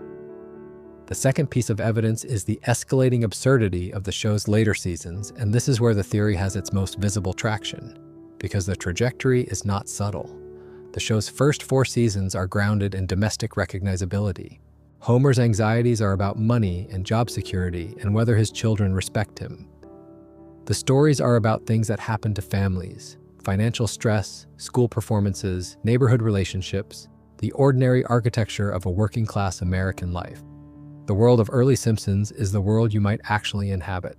S1: The second piece of evidence is the escalating absurdity of the show's later seasons, and this is where the theory has its most visible traction, because the trajectory is not subtle. The show's first 4 seasons are grounded in domestic recognizability. Homer's anxieties are about money and job security and whether his children respect him. The stories are about things that happen to families: financial stress, school performances, neighborhood relationships, the ordinary architecture of a working-class American life. The world of early Simpsons is the world you might actually inhabit,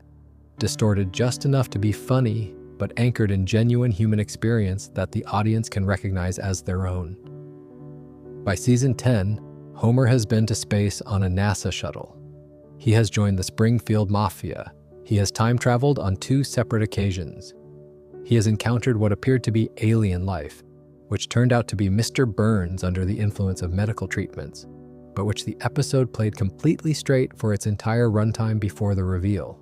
S1: distorted just enough to be funny, but anchored in genuine human experience that the audience can recognize as their own. By season 10, Homer has been to space on a NASA shuttle. He has joined the Springfield Mafia. He has time-traveled on 2 separate occasions. He has encountered what appeared to be alien life, which turned out to be Mr. Burns under the influence of medical treatments, but which the episode played completely straight for its entire runtime before the reveal.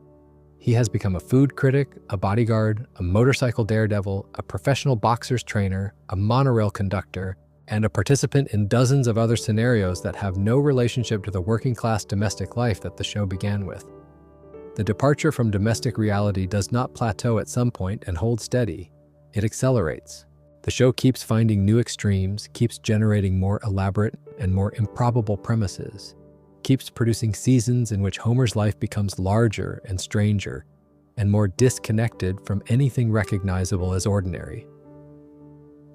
S1: He has become a food critic, a bodyguard, a motorcycle daredevil, a professional boxer's trainer, a monorail conductor, and a participant in dozens of other scenarios that have no relationship to the working-class domestic life that the show began with. The departure from domestic reality does not plateau at some point and hold steady. It accelerates. The show keeps finding new extremes, keeps generating more elaborate and more improbable premises, keeps producing seasons in which Homer's life becomes larger and stranger and more disconnected from anything recognizable as ordinary.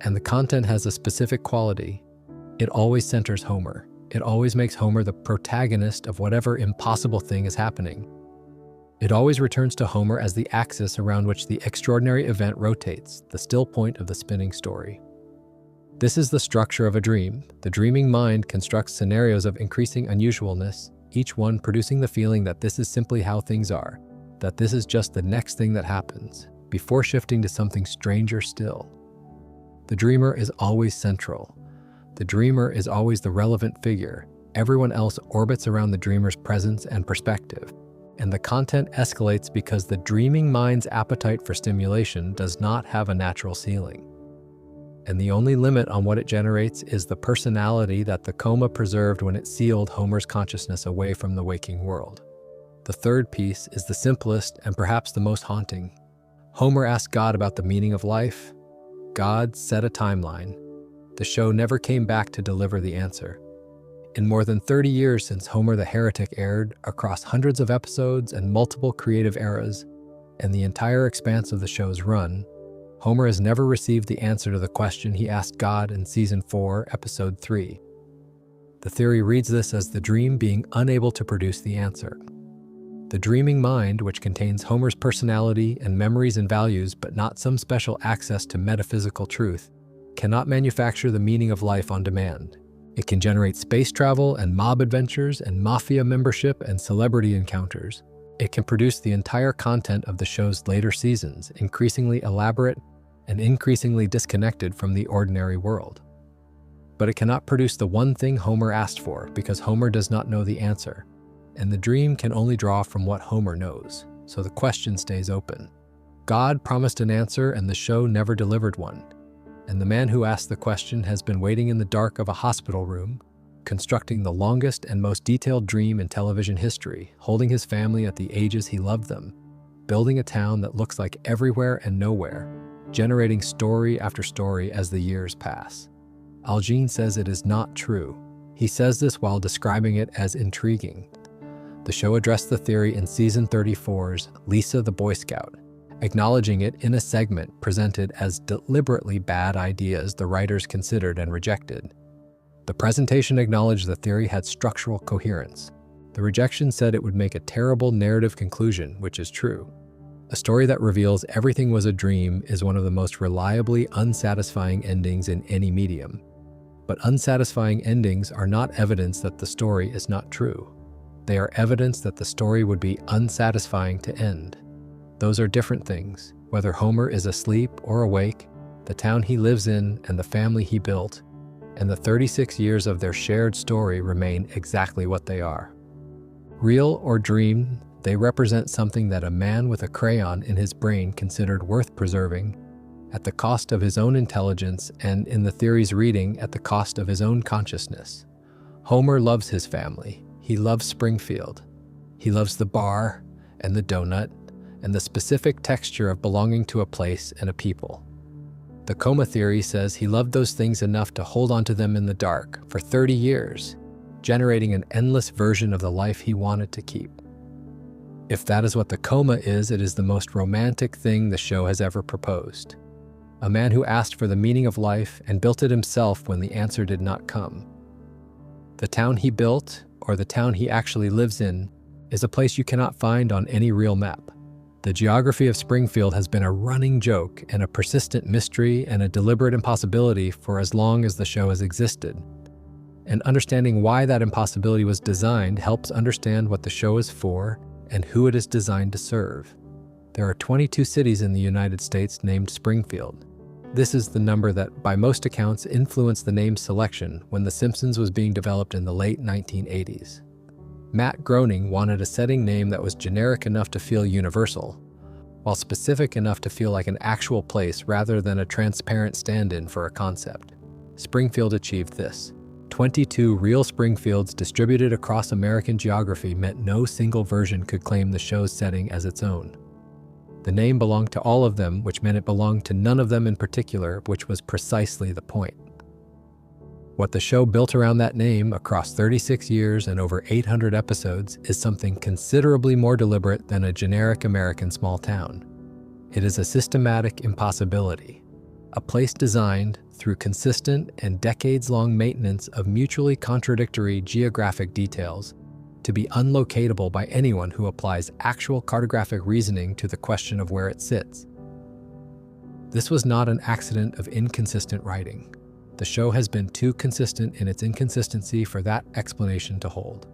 S1: And the content has a specific quality. It always centers Homer. It always makes Homer the protagonist of whatever impossible thing is happening. It always returns to Homer as the axis around which the extraordinary event rotates, the still point of the spinning story. This is the structure of a dream. The dreaming mind constructs scenarios of increasing unusualness, each one producing the feeling that this is simply how things are, that this is just the next thing that happens, before shifting to something stranger still. The dreamer is always central. The dreamer is always the relevant figure. Everyone else orbits around the dreamer's presence and perspective, and the content escalates because the dreaming mind's appetite for stimulation does not have a natural ceiling. And the only limit on what it generates is the personality that the coma preserved when it sealed Homer's consciousness away from the waking world. The third piece is the simplest and perhaps the most haunting. Homer asked God about the meaning of life. God set a timeline. The show never came back to deliver the answer. In more than 30 years since Homer the Heretic aired, across hundreds of episodes and multiple creative eras, and the entire expanse of the show's run, Homer has never received the answer to the question he asked God in Season 4, Episode 3. The theory reads this as the dream being unable to produce the answer. The dreaming mind, which contains Homer's personality and memories and values but not some special access to metaphysical truth, cannot manufacture the meaning of life on demand. It can generate space travel and mob adventures and mafia membership and celebrity encounters. It can produce the entire content of the show's later seasons, increasingly elaborate and increasingly disconnected from the ordinary world. But it cannot produce the one thing Homer asked for because Homer does not know the answer, and the dream can only draw from what Homer knows, so the question stays open. God promised an answer and the show never delivered one, and the man who asked the question has been waiting in the dark of a hospital room, constructing the longest and most detailed dream in television history, holding his family at the ages he loved them, building a town that looks like everywhere and nowhere, generating story after story as the years pass. Al Jean says it is not true. He says this while describing it as intriguing. The show addressed the theory in Season 34's Lisa the Boy Scout, acknowledging it in a segment presented as deliberately bad ideas the writers considered and rejected. The presentation acknowledged the theory had structural coherence. The rejection said it would make a terrible narrative conclusion, which is true. A story that reveals everything was a dream is one of the most reliably unsatisfying endings in any medium. But unsatisfying endings are not evidence that the story is not true. They are evidence that the story would be unsatisfying to end. Those are different things, whether Homer is asleep or awake, the town he lives in and the family he built, and the 36 years of their shared story remain exactly what they are. Real or dream, they represent something that a man with a crayon in his brain considered worth preserving, at the cost of his own intelligence and, in the theory's reading, at the cost of his own consciousness. Homer loves his family. He loves Springfield. He loves the bar and the donut and the specific texture of belonging to a place and a people. The coma theory says he loved those things enough to hold onto them in the dark for 30 years, generating an endless version of the life he wanted to keep. If that is what the coma is, it is the most romantic thing the show has ever proposed. A man who asked for the meaning of life and built it himself when the answer did not come. The town he built, or the town he actually lives in, is a place you cannot find on any real map. The geography of Springfield has been a running joke and a persistent mystery and a deliberate impossibility for as long as the show has existed. And understanding why that impossibility was designed helps understand what the show is for and who it is designed to serve. There are 22 cities in the United States named Springfield. This is the number that, by most accounts, influenced the name selection when The Simpsons was being developed in the late 1980s. Matt Groening wanted a setting name that was generic enough to feel universal, while specific enough to feel like an actual place rather than a transparent stand-in for a concept. Springfield achieved this. 22 real Springfields distributed across American geography meant no single version could claim the show's setting as its own. The name belonged to all of them, which meant it belonged to none of them in particular, which was precisely the point. What the show built around that name across 36 years and over 800 episodes is something considerably more deliberate than a generic American small town. It is a systematic impossibility, a place designed through consistent and decades-long maintenance of mutually contradictory geographic details to be unlocatable by anyone who applies actual cartographic reasoning to the question of where it sits. This was not an accident of inconsistent writing. The show has been too consistent in its inconsistency for that explanation to hold.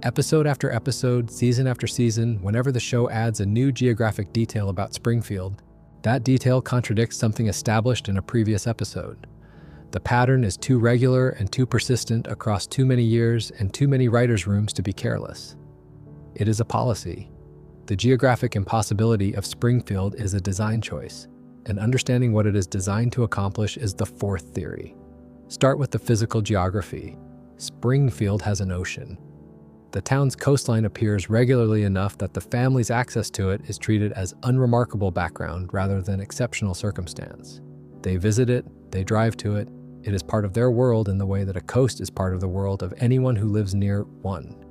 S1: Episode after episode, season after season, whenever the show adds a new geographic detail about Springfield, that detail contradicts something established in a previous episode. The pattern is too regular and too persistent across too many years and too many writers' rooms to be careless. It is a policy. The geographic impossibility of Springfield is a design choice, and understanding what it is designed to accomplish is the fourth theory. Start with the physical geography. Springfield has an ocean. The town's coastline appears regularly enough that the family's access to it is treated as unremarkable background rather than exceptional circumstance. They visit it, they drive to it. It is part of their world in the way that a coast is part of the world of anyone who lives near one.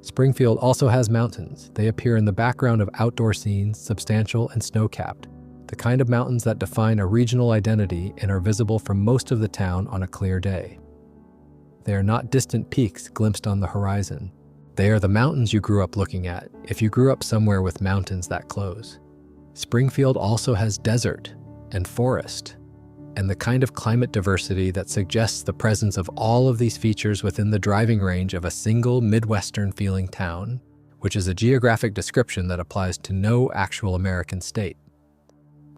S1: Springfield also has mountains. They appear in the background of outdoor scenes, substantial and snow-capped, the kind of mountains that define a regional identity and are visible from most of the town on a clear day. They are not distant peaks glimpsed on the horizon. They are the mountains you grew up looking at, if you grew up somewhere with mountains that close. Springfield also has desert and forest, and the kind of climate diversity that suggests the presence of all of these features within the driving range of a single Midwestern-feeling town, which is a geographic description that applies to no actual American state.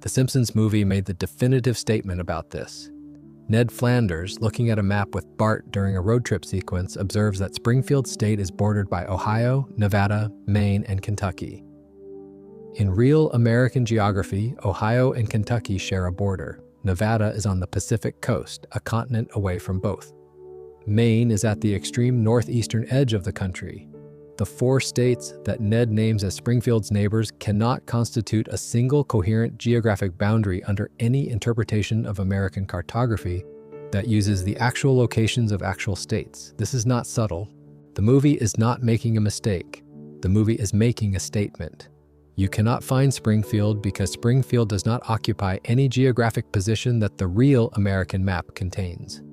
S1: The Simpsons movie made the definitive statement about this. Ned Flanders, looking at a map with Bart during a road trip sequence, observes that Springfield State is bordered by Ohio, Nevada, Maine, and Kentucky. In real American geography, Ohio and Kentucky share a border. Nevada is on the Pacific coast, a continent away from both. Maine is at the extreme northeastern edge of the country. The 4 states that Ned names as Springfield's neighbors cannot constitute a single coherent geographic boundary under any interpretation of American cartography that uses the actual locations of actual states. This is not subtle. The movie is not making a mistake. The movie is making a statement. You cannot find Springfield because Springfield does not occupy any geographic position that the real American map contains.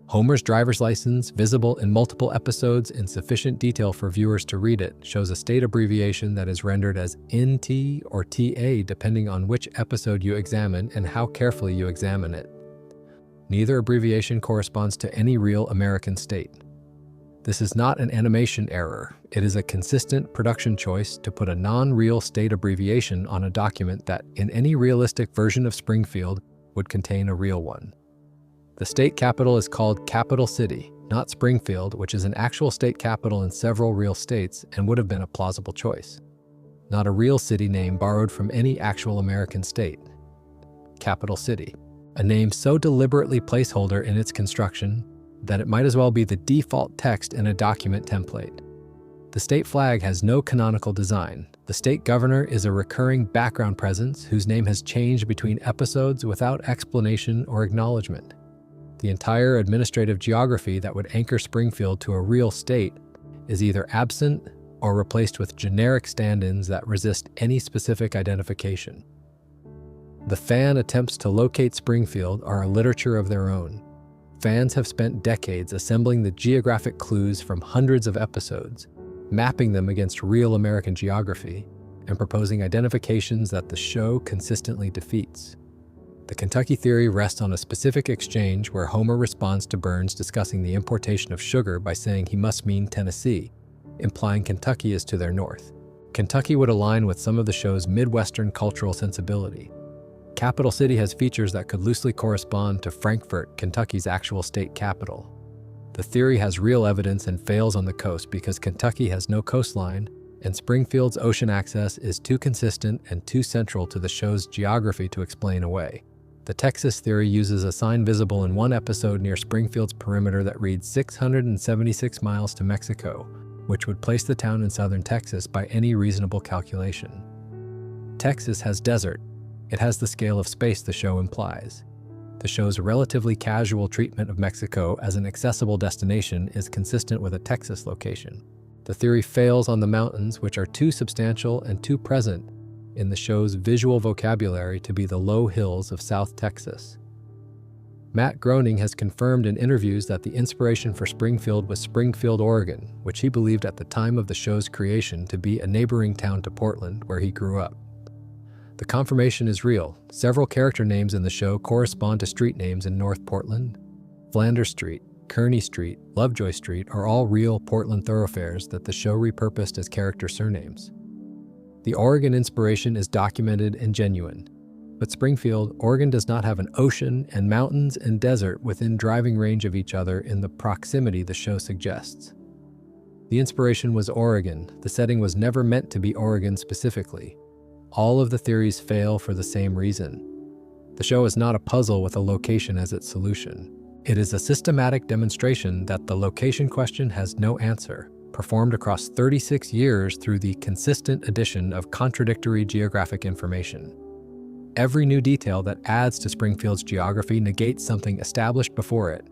S1: Homer's driver's license, visible in multiple episodes in sufficient detail for viewers to read it, shows a state abbreviation that is rendered as NT or TA depending on which episode you examine and how carefully you examine it. Neither abbreviation corresponds to any real American state. This is not an animation error. It is a consistent production choice to put a non-real state abbreviation on a document that, in any realistic version of Springfield, would contain a real one. The state capital is called Capital City, not Springfield, which is an actual state capital in several real states and would have been a plausible choice. Not a real city name borrowed from any actual American state. Capital City, a name so deliberately placeholder in its construction that it might as well be the default text in a document template. The state flag has no canonical design. The state governor is a recurring background presence whose name has changed between episodes without explanation or acknowledgement. The entire administrative geography that would anchor Springfield to a real state is either absent or replaced with generic stand-ins that resist any specific identification. The fan attempts to locate Springfield are a literature of their own. Fans have spent decades assembling the geographic clues from hundreds of episodes, mapping them against real American geography, and proposing identifications that the show consistently defeats. The Kentucky theory rests on a specific exchange where Homer responds to Burns discussing the importation of sugar by saying he must mean Tennessee, implying Kentucky is to their north. Kentucky would align with some of the show's Midwestern cultural sensibility. Capital City has features that could loosely correspond to Frankfort, Kentucky's actual state capital. The theory has real evidence and fails on the coast because Kentucky has no coastline, and Springfield's ocean access is too consistent and too central to the show's geography to explain away. The Texas theory uses a sign visible in one episode near Springfield's perimeter that reads 676 miles to Mexico, which would place the town in southern Texas by any reasonable calculation. Texas has desert. It has the scale of space the show implies. The show's relatively casual treatment of Mexico as an accessible destination is consistent with a Texas location. The theory fails on the mountains, which are too substantial and too present in the show's visual vocabulary to be the low hills of South Texas. Matt Groening has confirmed in interviews that the inspiration for Springfield was Springfield, Oregon, which he believed at the time of the show's creation to be a neighboring town to Portland, where he grew up. The confirmation is real. Several character names in the show correspond to street names in North Portland. Flanders Street, Kearney Street, Lovejoy Street are all real Portland thoroughfares that the show repurposed as character surnames. The Oregon inspiration is documented and genuine, but Springfield, Oregon does not have an ocean and mountains and desert within driving range of each other in the proximity the show suggests. The inspiration was Oregon. The setting was never meant to be Oregon specifically. All of the theories fail for the same reason. The show is not a puzzle with a location as its solution. It is a systematic demonstration that the location question has no answer. performed across 36 years through the consistent addition of contradictory geographic information. Every new detail that adds to Springfield's geography negates something established before it.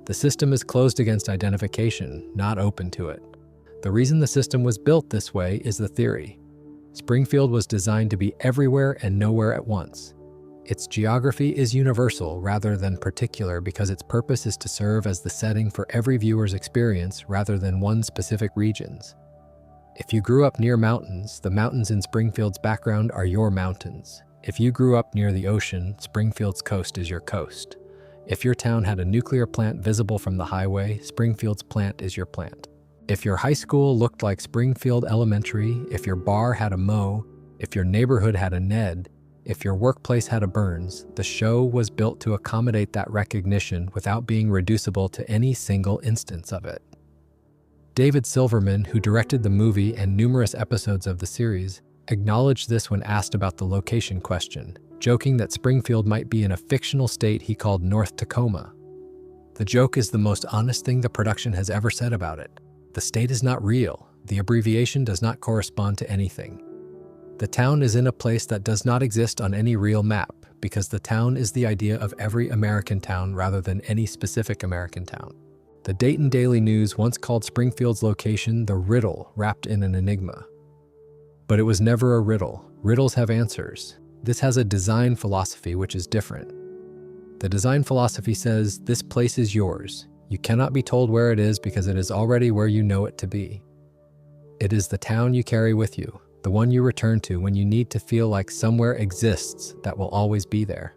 S1: The system is closed against identification, not open to it. The reason the system was built this way is the theory. Springfield was designed to be everywhere and nowhere at once. Its geography is universal rather than particular because its purpose is to serve as the setting for every viewer's experience rather than one specific region's. If you grew up near mountains, the mountains in Springfield's background are your mountains. If you grew up near the ocean, Springfield's coast is your coast. If your town had a nuclear plant visible from the highway, Springfield's plant is your plant. If your high school looked like Springfield Elementary, if your bar had a Mo, if your neighborhood had a Ned, if your workplace had a Burns, the show was built to accommodate that recognition without being reducible to any single instance of it. David Silverman, who directed the movie and numerous episodes of the series, acknowledged this when asked about the location question, joking that Springfield might be in a fictional state he called North Tacoma. The joke is the most honest thing the production has ever said about it. The state is not real. The abbreviation does not correspond to anything. The town is in a place that does not exist on any real map because the town is the idea of every American town rather than any specific American town. The Dayton Daily News once called Springfield's location the riddle wrapped in an enigma. But it was never a riddle. Riddles have answers. This has a design philosophy which is different. The design philosophy says, this place is yours. You cannot be told where it is because it is already where you know it to be. It is the town you carry with you, the one you return to when you need to feel like somewhere exists that will always be there.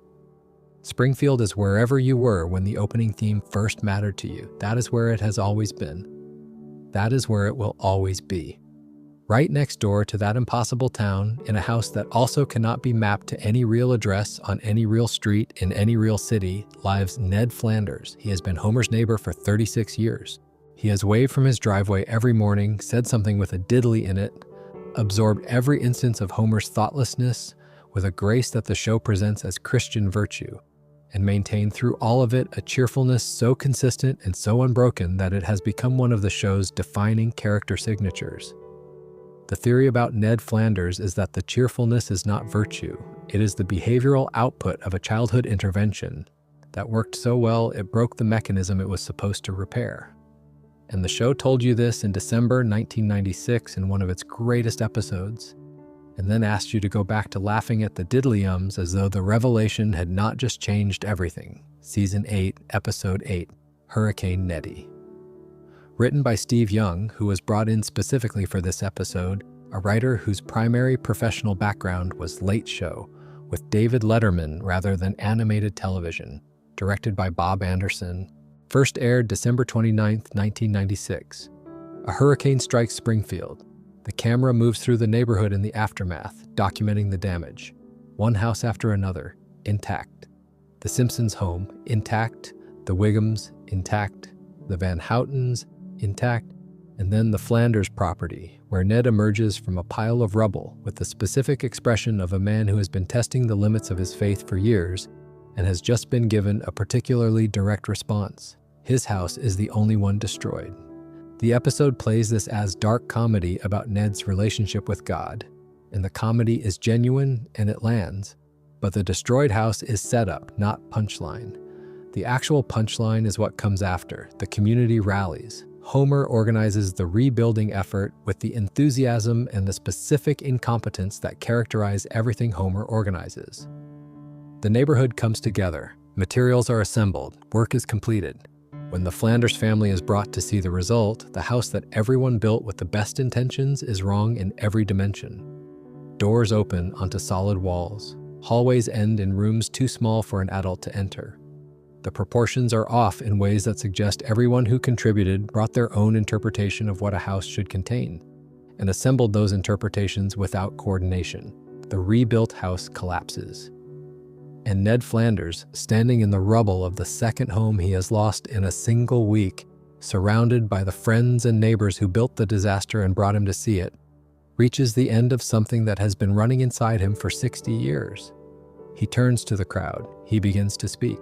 S1: Springfield is wherever you were when the opening theme first mattered to you. That is where it has always been. That is where it will always be. Right next door to that impossible town, in a house that also cannot be mapped to any real address on any real street in any real city, lives Ned Flanders. He has been Homer's neighbor for 36 years. He has waved from his driveway every morning, said something with a diddly in it, absorbed every instance of Homer's thoughtlessness with a grace that the show presents as Christian virtue, and maintained through all of it a cheerfulness so consistent and so unbroken that it has become one of the show's defining character signatures. The theory about Ned Flanders is that the cheerfulness is not virtue. It is the behavioral output of a childhood intervention that worked so well it broke the mechanism it was supposed to repair. And the show told you this in December 1996 in one of its greatest episodes, and then asked you to go back to laughing at the diddly-ums as though the revelation had not just changed everything. Season 8, Episode 8, Hurricane Nettie. Written by Steve Young, who was brought in specifically for this episode, a writer whose primary professional background was Late Show, with David Letterman rather than animated television, directed by Bob Anderson, first aired December 29, 1996. A hurricane strikes Springfield. The camera moves through the neighborhood in the aftermath, documenting the damage. One house after another, intact. The Simpsons' home, intact. The Wiggums, intact. The Van Houtens, intact, and then the Flanders property, where Ned emerges from a pile of rubble with the specific expression of a man who has been testing the limits of his faith for years and has just been given a particularly direct response. His house is the only one destroyed. The episode plays this as dark comedy about Ned's relationship with God, and the comedy is genuine and it lands, but the destroyed house is setup, not punchline. The actual punchline is what comes after. The community rallies. Homer organizes the rebuilding effort with the enthusiasm and the specific incompetence that characterize everything Homer organizes. The neighborhood comes together. Materials are assembled. Work is completed. When the Flanders family is brought to see the result, the house that everyone built with the best intentions is wrong in every dimension. Doors open onto solid walls. Hallways end in rooms too small for an adult to enter. The proportions are off in ways that suggest everyone who contributed brought their own interpretation of what a house should contain, and assembled those interpretations without coordination. The rebuilt house collapses. And Ned Flanders, standing in the rubble of the second home he has lost in a single week, surrounded by the friends and neighbors who built the disaster and brought him to see it, reaches the end of something that has been running inside him for 60 years. He turns to the crowd. He begins to speak.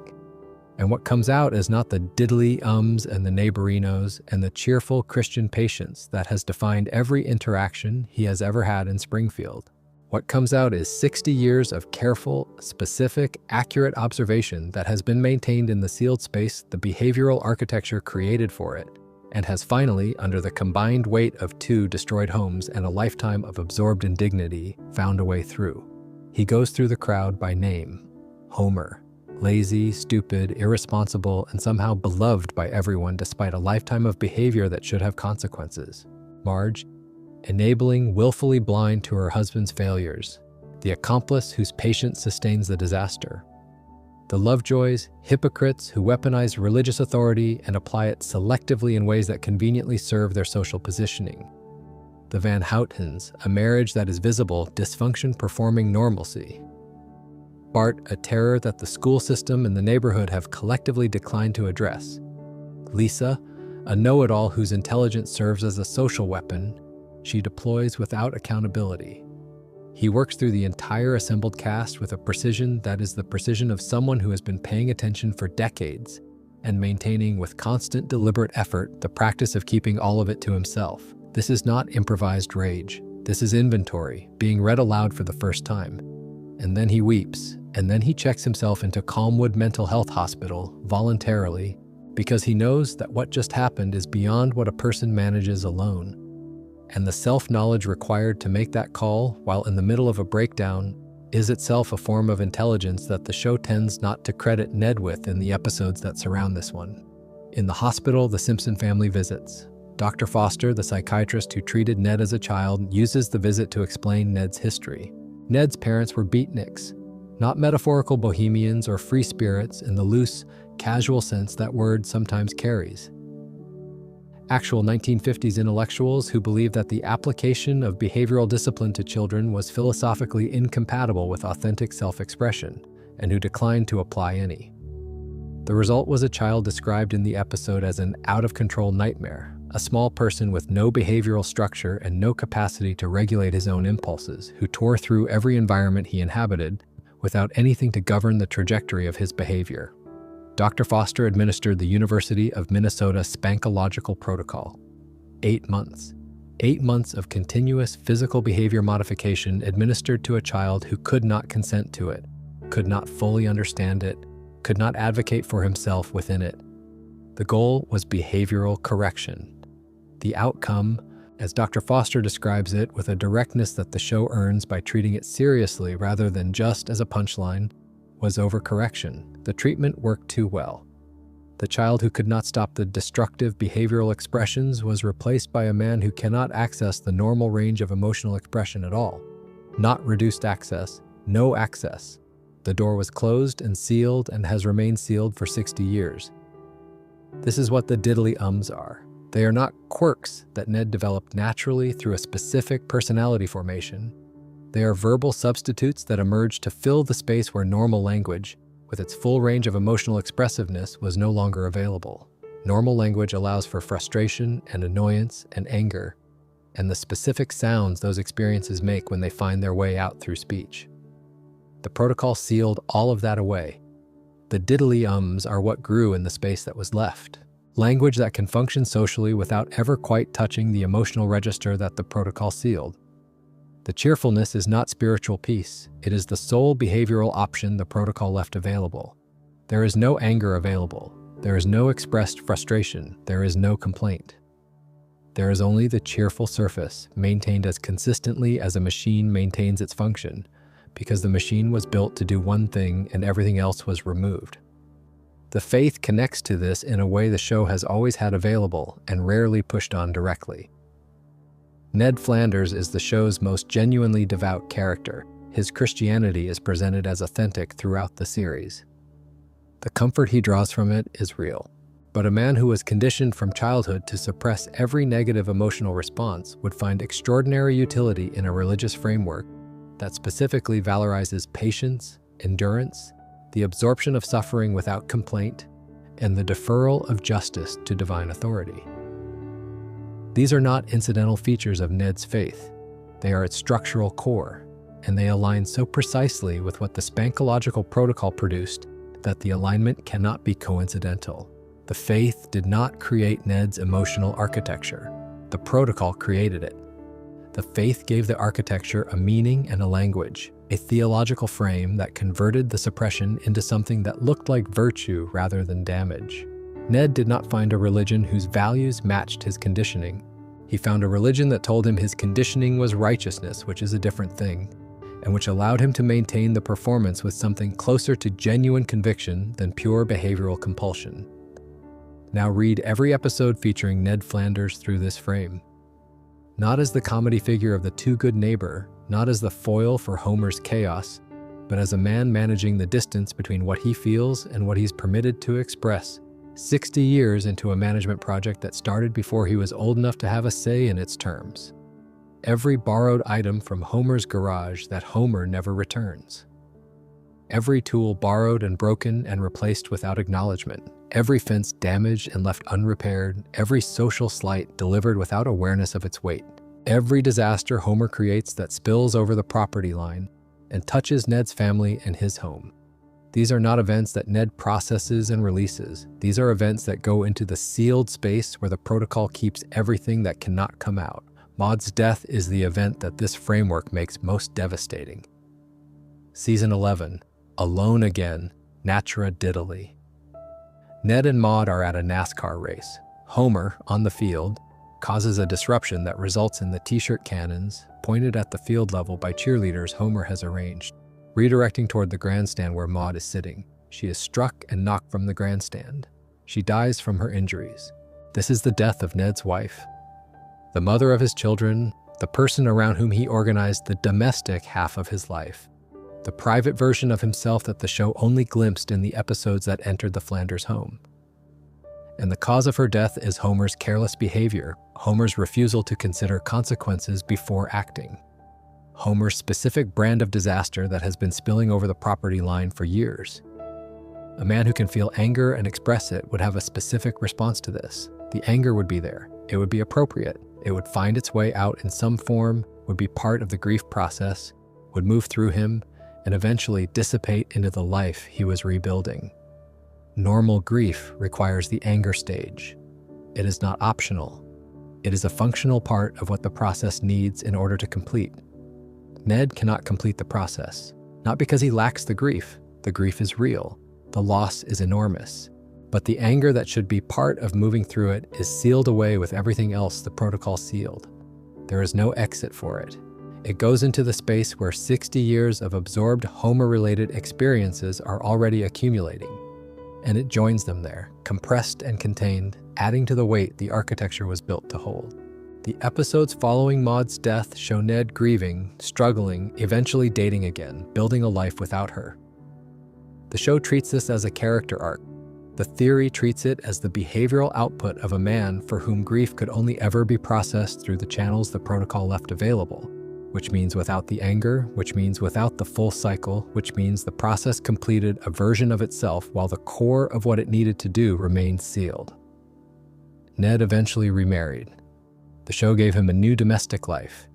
S1: And what comes out is not the diddly ums and the neighborinos and the cheerful Christian patience that has defined every interaction he has ever had in Springfield. What comes out is 60 years of careful, specific, accurate observation that has been maintained in the sealed space the behavioral architecture created for it, and has finally, under the combined weight of 2 destroyed homes and a lifetime of absorbed indignity, found a way through. He goes through the crowd by name: Homer. Lazy, stupid, irresponsible, and somehow beloved by everyone despite a lifetime of behavior that should have consequences. Marge, enabling, willfully blind to her husband's failures, the accomplice whose patience sustains the disaster. The Lovejoys, hypocrites who weaponize religious authority and apply it selectively in ways that conveniently serve their social positioning. The Van Houtens, a marriage that is visible, dysfunction performing normalcy. Bart, a terror that the school system and the neighborhood have collectively declined to address. Lisa, a know-it-all whose intelligence serves as a social weapon she deploys without accountability. He works through the entire assembled cast with a precision that is the precision of someone who has been paying attention for decades and maintaining with constant deliberate effort the practice of keeping all of it to himself. This is not improvised rage. This is inventory, being read aloud for the first time. And then he weeps, and then he checks himself into Calmwood Mental Health Hospital voluntarily because he knows that what just happened is beyond what a person manages alone. And the self-knowledge required to make that call while in the middle of a breakdown is itself a form of intelligence that the show tends not to credit Ned with in the episodes that surround this one. In the hospital the Simpson family visits. Dr. Foster, the psychiatrist who treated Ned as a child, uses the visit to explain Ned's history. Ned's parents were beatniks, not metaphorical bohemians or free spirits in the loose, casual sense that word sometimes carries. Actual 1950s intellectuals who believed that the application of behavioral discipline to children was philosophically incompatible with authentic self-expression, and who declined to apply any. The result was a child described in the episode as an out-of-control nightmare, a small person with no behavioral structure and no capacity to regulate his own impulses, who tore through every environment he inhabited without anything to govern the trajectory of his behavior. Dr. Foster administered the University of Minnesota Spankological Protocol. 8 months. 8 months of continuous physical behavior modification administered to a child who could not consent to it, could not fully understand it, could not advocate for himself within it. The goal was behavioral correction. The outcome, as Dr. Foster describes it with a directness that the show earns by treating it seriously rather than just as a punchline, was overcorrection. The treatment worked too well. The child who could not stop the destructive behavioral expressions was replaced by a man who cannot access the normal range of emotional expression at all. Not reduced access, no access. The door was closed and sealed and has remained sealed for 60 years. This is what the diddly ums are. They are not quirks that Ned developed naturally through a specific personality formation. They are verbal substitutes that emerge to fill the space where normal language, with its full range of emotional expressiveness, was no longer available. Normal language allows for frustration and annoyance and anger, and the specific sounds those experiences make when they find their way out through speech. The protocol sealed all of that away. The diddly ums are what grew in the space that was left. Language that can function socially without ever quite touching the emotional register that the protocol sealed. The cheerfulness is not spiritual peace. It is the sole behavioral option the protocol left available. There is no anger available. There is no expressed frustration. There is no complaint. There is only the cheerful surface, maintained as consistently as a machine maintains its function, because the machine was built to do one thing and everything else was removed. The faith connects to this in a way the show has always had available and rarely pushed on directly. Ned Flanders is the show's most genuinely devout character. His Christianity is presented as authentic throughout the series. The comfort he draws from it is real. But a man who was conditioned from childhood to suppress every negative emotional response would find extraordinary utility in a religious framework that specifically valorizes patience, endurance, the absorption of suffering without complaint, and the deferral of justice to divine authority. These are not incidental features of Ned's faith. They are its structural core, and they align so precisely with what the Spankological Protocol produced that the alignment cannot be coincidental. The faith did not create Ned's emotional architecture. The protocol created it. The faith gave the architecture a meaning and a language, a theological frame that converted the suppression into something that looked like virtue rather than damage. Ned did not find a religion whose values matched his conditioning. He found a religion that told him his conditioning was righteousness, which is a different thing, and which allowed him to maintain the performance with something closer to genuine conviction than pure behavioral compulsion. Now read every episode featuring Ned Flanders through this frame. Not as the comedy figure of the too-good neighbor, not as the foil for Homer's chaos, but as a man managing the distance between what he feels and what he's permitted to express, 60 years into a management project that started before he was old enough to have a say in its terms. Every borrowed item from Homer's garage that Homer never returns. Every tool borrowed and broken and replaced without acknowledgement. Every fence damaged and left unrepaired. Every social slight delivered without awareness of its weight. Every disaster Homer creates that spills over the property line and touches Ned's family and his home. These are not events that Ned processes and releases. These are events that go into the sealed space where the protocol keeps everything that cannot come out. Maud's death is the event that this framework makes most devastating. Season 11, Alone Again, Natra Diddly. Ned and Maud are at a NASCAR race. Homer, on the field, causes a disruption that results in the t-shirt cannons pointed at the field level by cheerleaders Homer has arranged, redirecting toward the grandstand where Maud is sitting. She is struck and knocked from the grandstand. She dies from her injuries. This is the death of Ned's wife, the mother of his children, the person around whom he organized the domestic half of his life, the private version of himself that the show only glimpsed in the episodes that entered the Flanders home. And the cause of her death is Homer's careless behavior, Homer's refusal to consider consequences before acting, Homer's specific brand of disaster that has been spilling over the property line for years. A man who can feel anger and express it would have a specific response to this. The anger would be there. It would be appropriate. It would find its way out in some form, would be part of the grief process, would move through him, and eventually dissipate into the life he was rebuilding. Normal grief requires the anger stage. It is not optional. It is a functional part of what the process needs in order to complete. Ned cannot complete the process, not because he lacks the grief. The grief is real. The loss is enormous. But the anger that should be part of moving through it is sealed away with everything else the protocol sealed. There is no exit for it. It goes into the space where 60 years of absorbed Homer-related experiences are already accumulating, and it joins them there, compressed and contained, adding to the weight the architecture was built to hold. The episodes following Maud's death show Ned grieving, struggling, eventually dating again, building a life without her. The show treats this as a character arc. The theory treats it as the behavioral output of a man for whom grief could only ever be processed through the channels the protocol left available, which means without the anger, which means without the full cycle, which means the process completed a version of itself while the core of what it needed to do remained sealed. Ned eventually remarried. The show gave him a new domestic life.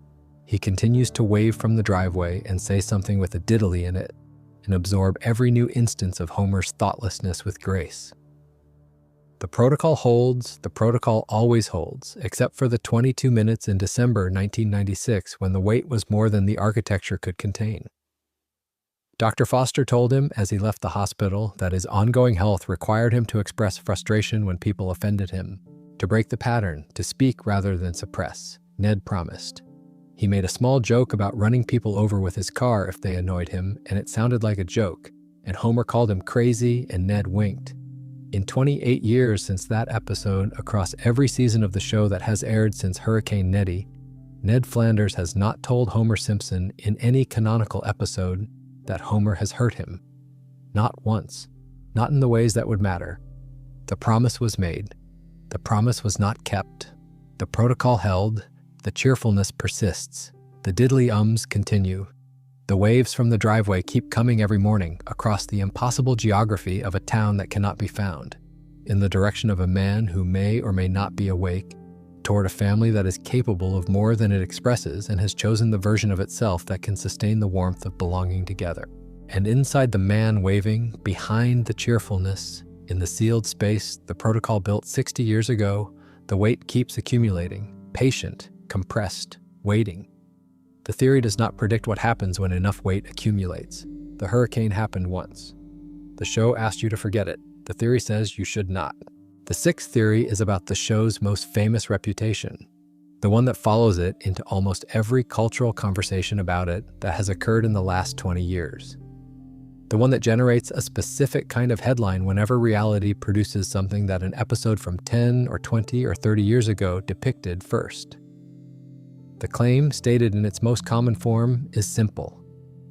S1: He continues to wave from the driveway and say something with a diddly in it, and absorb every new instance of Homer's thoughtlessness with grace. The protocol holds, the protocol always holds, except for the 22 minutes in December 1996 when the weight was more than the architecture could contain. Dr. Foster told him as he left the hospital that his ongoing health required him to express frustration when people offended him, to break the pattern, to speak rather than suppress. Ned promised. He made a small joke about running people over with his car if they annoyed him, and it sounded like a joke, and Homer called him crazy, and Ned winked. In 28 years since that episode, across every season of the show that has aired since Hurricane Nettie, Ned Flanders has not told Homer Simpson in any canonical episode that Homer has hurt him. Not once. Not in the ways that would matter. The promise was made. The promise was not kept. The protocol held. The cheerfulness persists. The diddly ums continue. The waves from the driveway keep coming every morning across the impossible geography of a town that cannot be found, in the direction of a man who may or may not be awake, toward a family that is capable of more than it expresses and has chosen the version of itself that can sustain the warmth of belonging together. And inside the man waving, behind the cheerfulness, in the sealed space the protocol built 60 years ago, the weight keeps accumulating, patient, compressed, waiting. The theory does not predict what happens when enough weight accumulates. The hurricane happened once. The show asked you to forget it. The theory says you should not. The sixth theory is about the show's most famous reputation, the one that follows it into almost every cultural conversation about it that has occurred in the last 20 years. The one that generates a specific kind of headline whenever reality produces something that an episode from 10 or 20 or 30 years ago depicted first. The claim, stated in its most common form, is simple.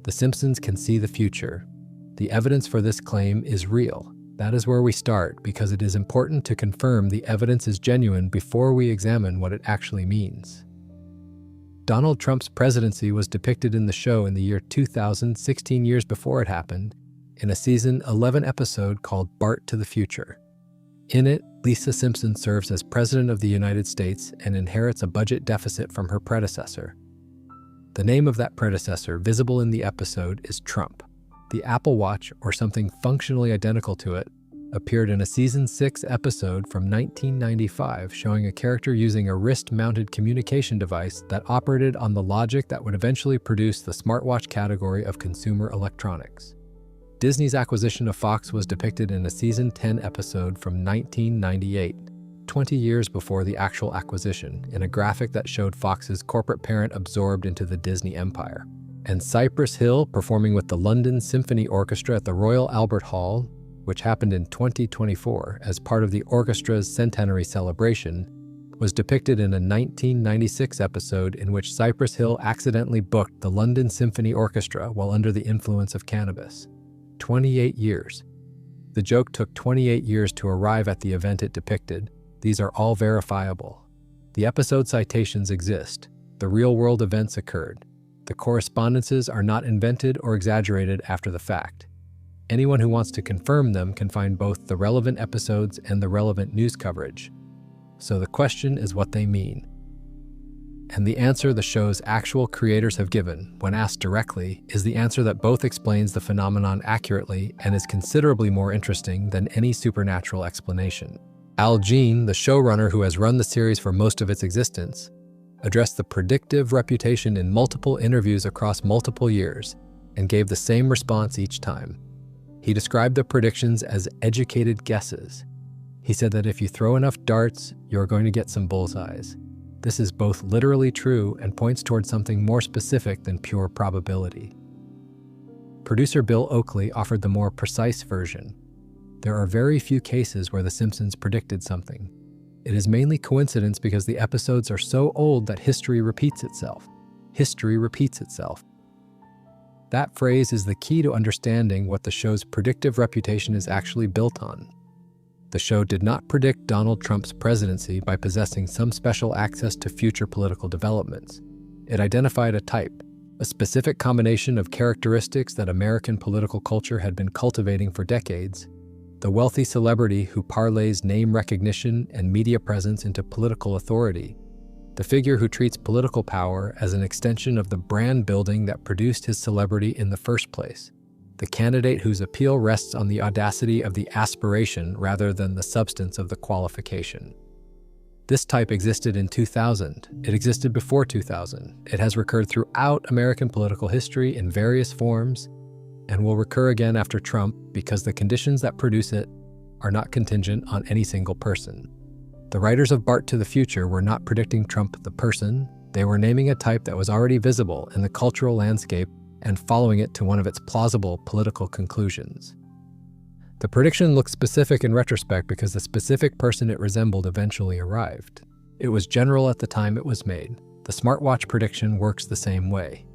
S1: The Simpsons can see the future. The evidence for this claim is real. That is where we start, because it is important to confirm the evidence is genuine before we examine what it actually means. Donald Trump's presidency was depicted in the show in the year 2000, 16 years before it happened, in a season 11 episode called Bart to the Future. In it, Lisa Simpson serves as President of the United States and inherits a budget deficit from her predecessor. The name of that predecessor, visible in the episode, is Trump. The Apple Watch, or something functionally identical to it, appeared in a Season 6 episode from 1995 showing a character using a wrist-mounted communication device that operated on the logic that would eventually produce the smartwatch category of consumer electronics. Disney's acquisition of Fox was depicted in a Season 10 episode from 1998, 20 years before the actual acquisition, in a graphic that showed Fox's corporate parent absorbed into the Disney empire. And Cypress Hill, performing with the London Symphony Orchestra at the Royal Albert Hall, which happened in 2024 as part of the orchestra's centenary celebration, was depicted in a 1996 episode in which Cypress Hill accidentally booked the London Symphony Orchestra while under the influence of cannabis. 28 years. The joke took 28 years to arrive at the event it depicted. These are all verifiable. The episode citations exist. The real-world events occurred. The correspondences are not invented or exaggerated after the fact. Anyone who wants to confirm them can find both the relevant episodes and the relevant news coverage. So the question is what they mean. And the answer the show's actual creators have given, when asked directly, is the answer that both explains the phenomenon accurately and is considerably more interesting than any supernatural explanation. Al Jean, the showrunner who has run the series for most of its existence, addressed the predictive reputation in multiple interviews across multiple years and gave the same response each time. He described the predictions as educated guesses. He said that if you throw enough darts, you're going to get some bullseyes. This is both literally true and points towards something more specific than pure probability. Producer Bill Oakley offered the more precise version. There are very few cases where The Simpsons predicted something. It is mainly coincidence because the episodes are so old that history repeats itself. History repeats itself. That phrase is the key to understanding what the show's predictive reputation is actually built on. The show did not predict Donald Trump's presidency by possessing some special access to future political developments. It identified a type, a specific combination of characteristics that American political culture had been cultivating for decades. The wealthy celebrity who parlays name recognition and media presence into political authority. The figure who treats political power as an extension of the brand building that produced his celebrity in the first place. The candidate whose appeal rests on the audacity of the aspiration rather than the substance of the qualification. This type existed in 2000. It existed before 2000. It has recurred throughout American political history in various forms, and will recur again after Trump because the conditions that produce it are not contingent on any single person. The writers of Bart to the Future were not predicting Trump the person, they were naming a type that was already visible in the cultural landscape and following it to one of its plausible political conclusions. The prediction looks specific in retrospect because the specific person it resembled eventually arrived. It was general at the time it was made. The smartwatch prediction works the same way.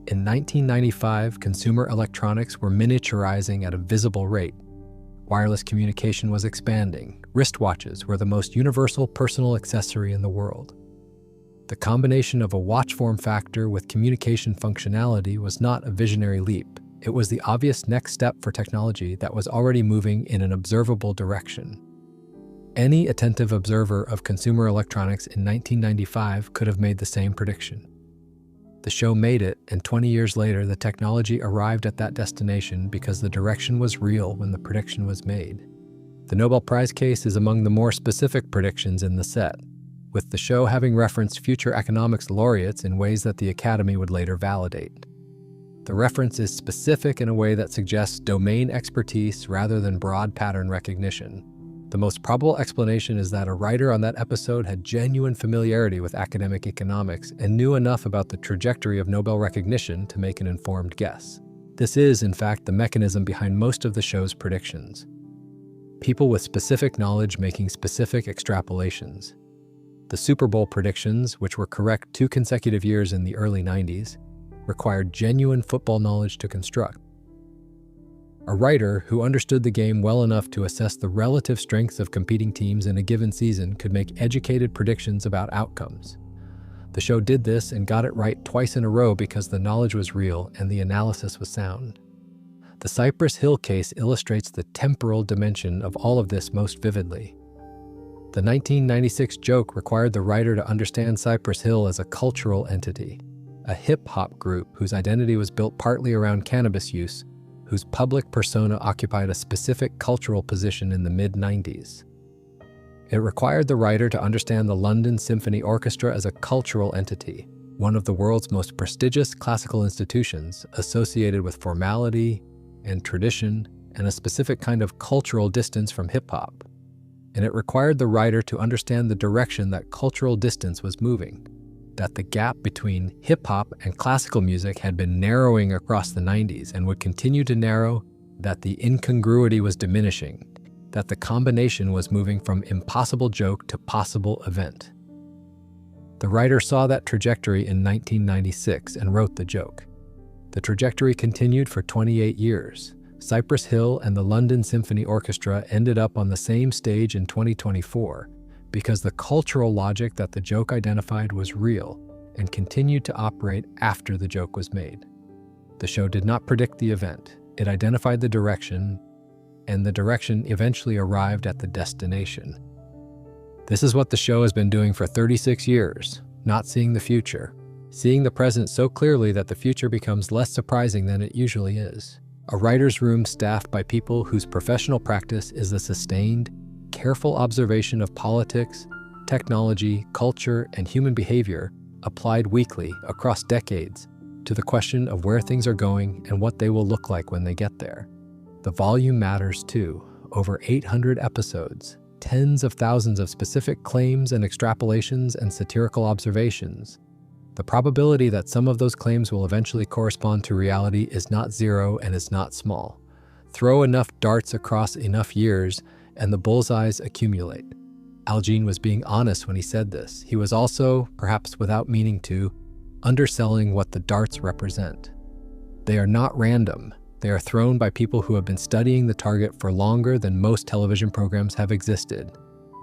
S1: In 1995, consumer electronics were miniaturizing at a visible rate. Wireless communication was expanding. Wristwatches were the most universal personal accessory in the world. The combination of a watch form factor with communication functionality was not a visionary leap. It was the obvious next step for technology that was already moving in an observable direction. Any attentive observer of consumer electronics in 1995 could have made the same prediction. The show made it, and 20 years later, the technology arrived at that destination because the direction was real when the prediction was made. The Nobel Prize case is among the more specific predictions in the set, with the show having referenced future economics laureates in ways that the Academy would later validate. The reference is specific in a way that suggests domain expertise rather than broad pattern recognition. The most probable explanation is that a writer on that episode had genuine familiarity with academic economics and knew enough about the trajectory of Nobel recognition to make an informed guess. This is, in fact, the mechanism behind most of the show's predictions. People with specific knowledge making specific extrapolations. The Super Bowl predictions, which were correct 2 consecutive years in the early 90s, required genuine football knowledge to construct. A writer who understood the game well enough to assess the relative strengths of competing teams in a given season could make educated predictions about outcomes. The show did this and got it right twice in a row because the knowledge was real and the analysis was sound. The Cypress Hill case illustrates the temporal dimension of all of this most vividly. The 1996 joke required the writer to understand Cypress Hill as a cultural entity, a hip-hop group whose identity was built partly around cannabis use, whose public persona occupied a specific cultural position in the mid-90s. It required the writer to understand the London Symphony Orchestra as a cultural entity, one of the world's most prestigious classical institutions, associated with formality and tradition and a specific kind of cultural distance from hip-hop. And it required the writer to understand the direction that cultural distance was moving, that the gap between hip-hop and classical music had been narrowing across the 90s and would continue to narrow, that the incongruity was diminishing, that the combination was moving from impossible joke to possible event. The writer saw that trajectory in 1996 and wrote the joke. The trajectory continued for 28 years. Cypress Hill and the London Symphony Orchestra ended up on the same stage in 2024 because the cultural logic that the joke identified was real and continued to operate after the joke was made. The show did not predict the event. It identified the direction, and the direction eventually arrived at the destination. This is what the show has been doing for 36 years, not seeing the future, seeing the present so clearly that the future becomes less surprising than it usually is. A writer's room staffed by people whose professional practice is the sustained, careful observation of politics, technology, culture, and human behavior applied weekly across decades to the question of where things are going and what they will look like when they get there. The volume matters too. Over 800 episodes, tens of thousands of specific claims and extrapolations and satirical observations. The probability that some of those claims will eventually correspond to reality is not zero and is not small. Throw enough darts across enough years and the bullseyes accumulate. Al Jean was being honest when he said this. He was also, perhaps without meaning to, underselling what the darts represent. They are not random. They are thrown by people who have been studying the target for longer than most television programs have existed.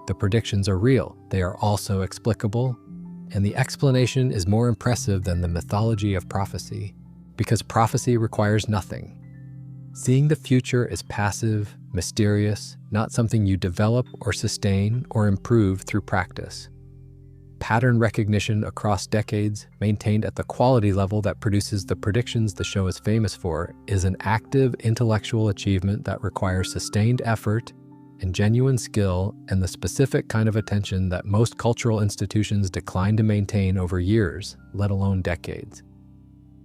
S1: The predictions are real. They are also explicable. And the explanation is more impressive than the mythology of prophecy, because prophecy requires nothing. Seeing the future is passive, mysterious, not something you develop or sustain or improve through practice. Pattern recognition across decades, maintained at the quality level that produces the predictions the show is famous for, is an active intellectual achievement that requires sustained effort and genuine skill and the specific kind of attention that most cultural institutions decline to maintain over years, let alone decades.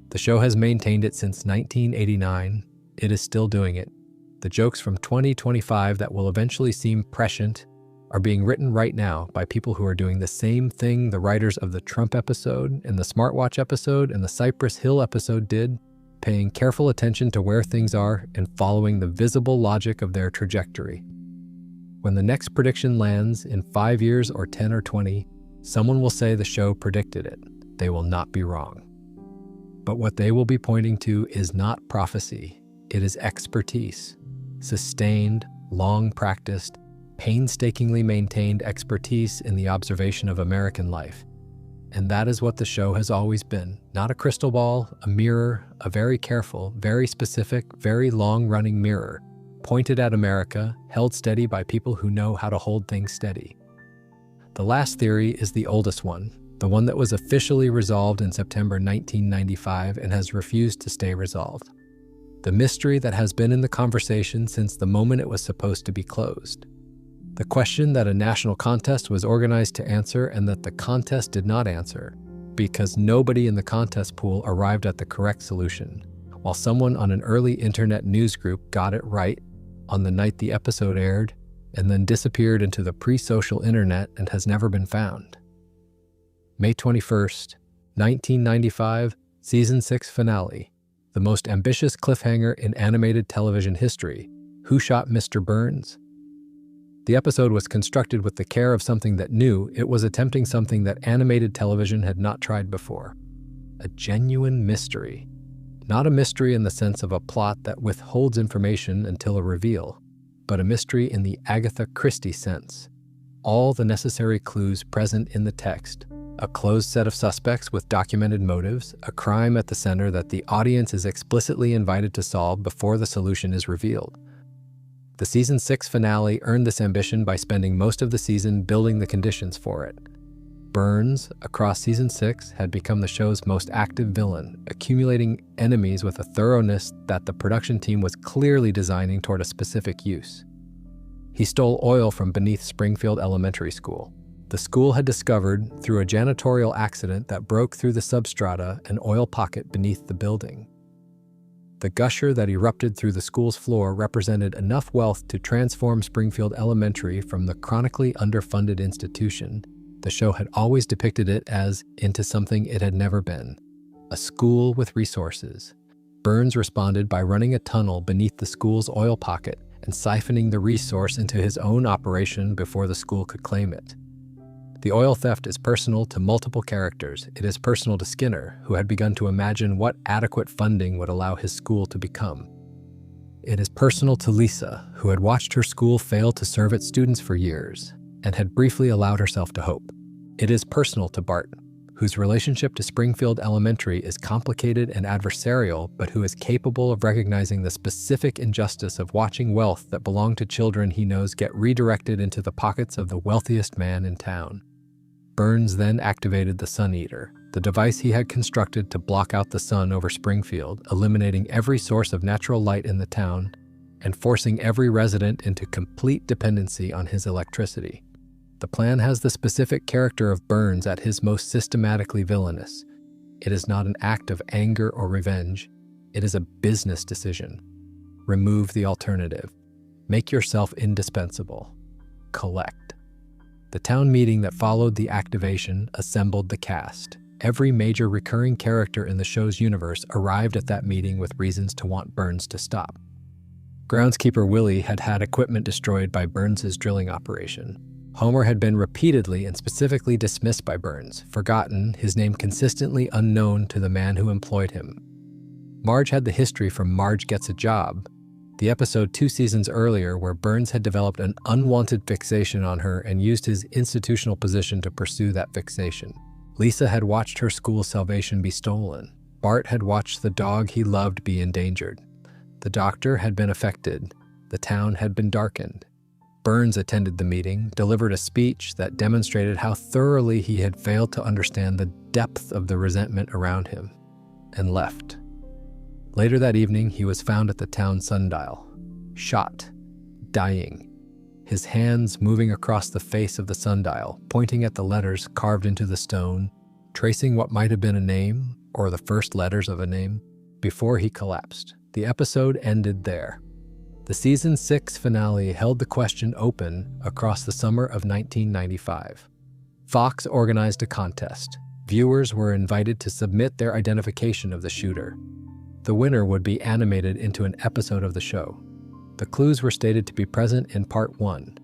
S1: The show has maintained it since 1989. It is still doing it. The jokes from 2025 that will eventually seem prescient are being written right now by people who are doing the same thing the writers of the Trump episode and the Smartwatch episode and the Cypress Hill episode did, paying careful attention to where things are and following the visible logic of their trajectory. When the next prediction lands in 5 years or 10 or 20, someone will say the show predicted it. They will not be wrong. But what they will be pointing to is not prophecy. It is expertise. Sustained, long-practiced, painstakingly maintained expertise in the observation of American life. And that is what the show has always been. Not a crystal ball, a mirror, a very careful, very specific, very long-running mirror, pointed at America, held steady by people who know how to hold things steady. The last theory is the oldest one, the one that was officially resolved in September 1995 and has refused to stay resolved. The mystery that has been in the conversation since the moment it was supposed to be closed. The question that a national contest was organized to answer and that the contest did not answer, because nobody in the contest pool arrived at the correct solution, while someone on an early internet news group got it right on the night the episode aired, and then disappeared into the pre-social internet and has never been found. May 21st, 1995, Season 6 finale. The most ambitious cliffhanger in animated television history. Who shot Mr. Burns? The episode was constructed with the care of something that knew it was attempting something that animated television had not tried before. A genuine mystery. Not a mystery in the sense of a plot that withholds information until a reveal, but a mystery in the Agatha Christie sense. All the necessary clues present in the text. A closed set of suspects with documented motives, a crime at the center that the audience is explicitly invited to solve before the solution is revealed. The Season 6 finale earned this ambition by spending most of the season building the conditions for it. Burns, across Season 6, had become the show's most active villain, accumulating enemies with a thoroughness that the production team was clearly designing toward a specific use. He stole oil from beneath Springfield Elementary School. The school had discovered, through a janitorial accident that broke through the substrata, an oil pocket beneath the building. The gusher that erupted through the school's floor represented enough wealth to transform Springfield Elementary from the chronically underfunded institution the show had always depicted it as into something it had never been, a school with resources. Burns responded by running a tunnel beneath the school's oil pocket and siphoning the resource into his own operation before the school could claim it. The oil theft is personal to multiple characters. It is personal to Skinner, who had begun to imagine what adequate funding would allow his school to become. It is personal to Lisa, who had watched her school fail to serve its students for years and had briefly allowed herself to hope. It is personal to Bart, whose relationship to Springfield Elementary is complicated and adversarial, but who is capable of recognizing the specific injustice of watching wealth that belonged to children he knows get redirected into the pockets of the wealthiest man in town. Burns then activated the Sun Eater, the device he had constructed to block out the sun over Springfield, eliminating every source of natural light in the town and forcing every resident into complete dependency on his electricity. The plan has the specific character of Burns at his most systematically villainous. It is not an act of anger or revenge. It is a business decision. Remove the alternative. Make yourself indispensable. Collect. The town meeting that followed the activation assembled the cast. Every major recurring character in the show's universe arrived at that meeting with reasons to want Burns to stop. Groundskeeper Willie had had equipment destroyed by Burns' drilling operation. Homer had been repeatedly and specifically dismissed by Burns, forgotten, his name consistently unknown to the man who employed him. Marge had the history from Marge Gets a Job, the episode 2 seasons earlier where Burns had developed an unwanted fixation on her and used his institutional position to pursue that fixation. Lisa had watched her school's salvation be stolen. Bart had watched the dog he loved be endangered. The doctor had been affected. The town had been darkened. Burns attended the meeting, delivered a speech that demonstrated how thoroughly he had failed to understand the depth of the resentment around him, and left. Later that evening, he was found at the town sundial, shot, dying, his hands moving across the face of the sundial, pointing at the letters carved into the stone, tracing what might have been a name, or the first letters of a name, before he collapsed. The episode ended there. The Season 6 finale held the question open across the summer of 1995. Fox organized a contest. Viewers were invited to submit their identification of the shooter. The winner would be animated into an episode of the show. The clues were stated to be present in Part 1.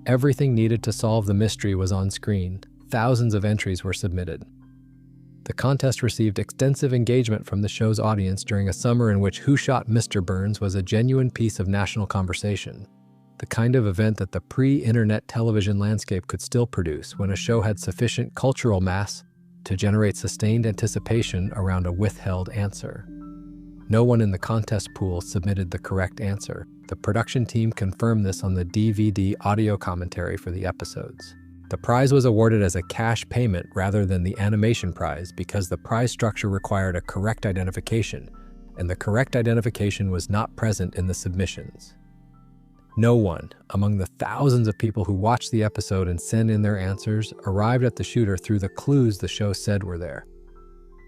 S1: Everything needed to solve the mystery was on screen. Thousands of entries were submitted. The contest received extensive engagement from the show's audience during a summer in which Who Shot Mr. Burns was a genuine piece of national conversation, the kind of event that the pre-internet television landscape could still produce when a show had sufficient cultural mass to generate sustained anticipation around a withheld answer. No one in the contest pool submitted the correct answer. The production team confirmed this on the DVD audio commentary for the episodes. The prize was awarded as a cash payment rather than the animation prize because the prize structure required a correct identification, and the correct identification was not present in the submissions. No one, among the thousands of people who watched the episode and sent in their answers, arrived at the shooter through the clues the show said were there.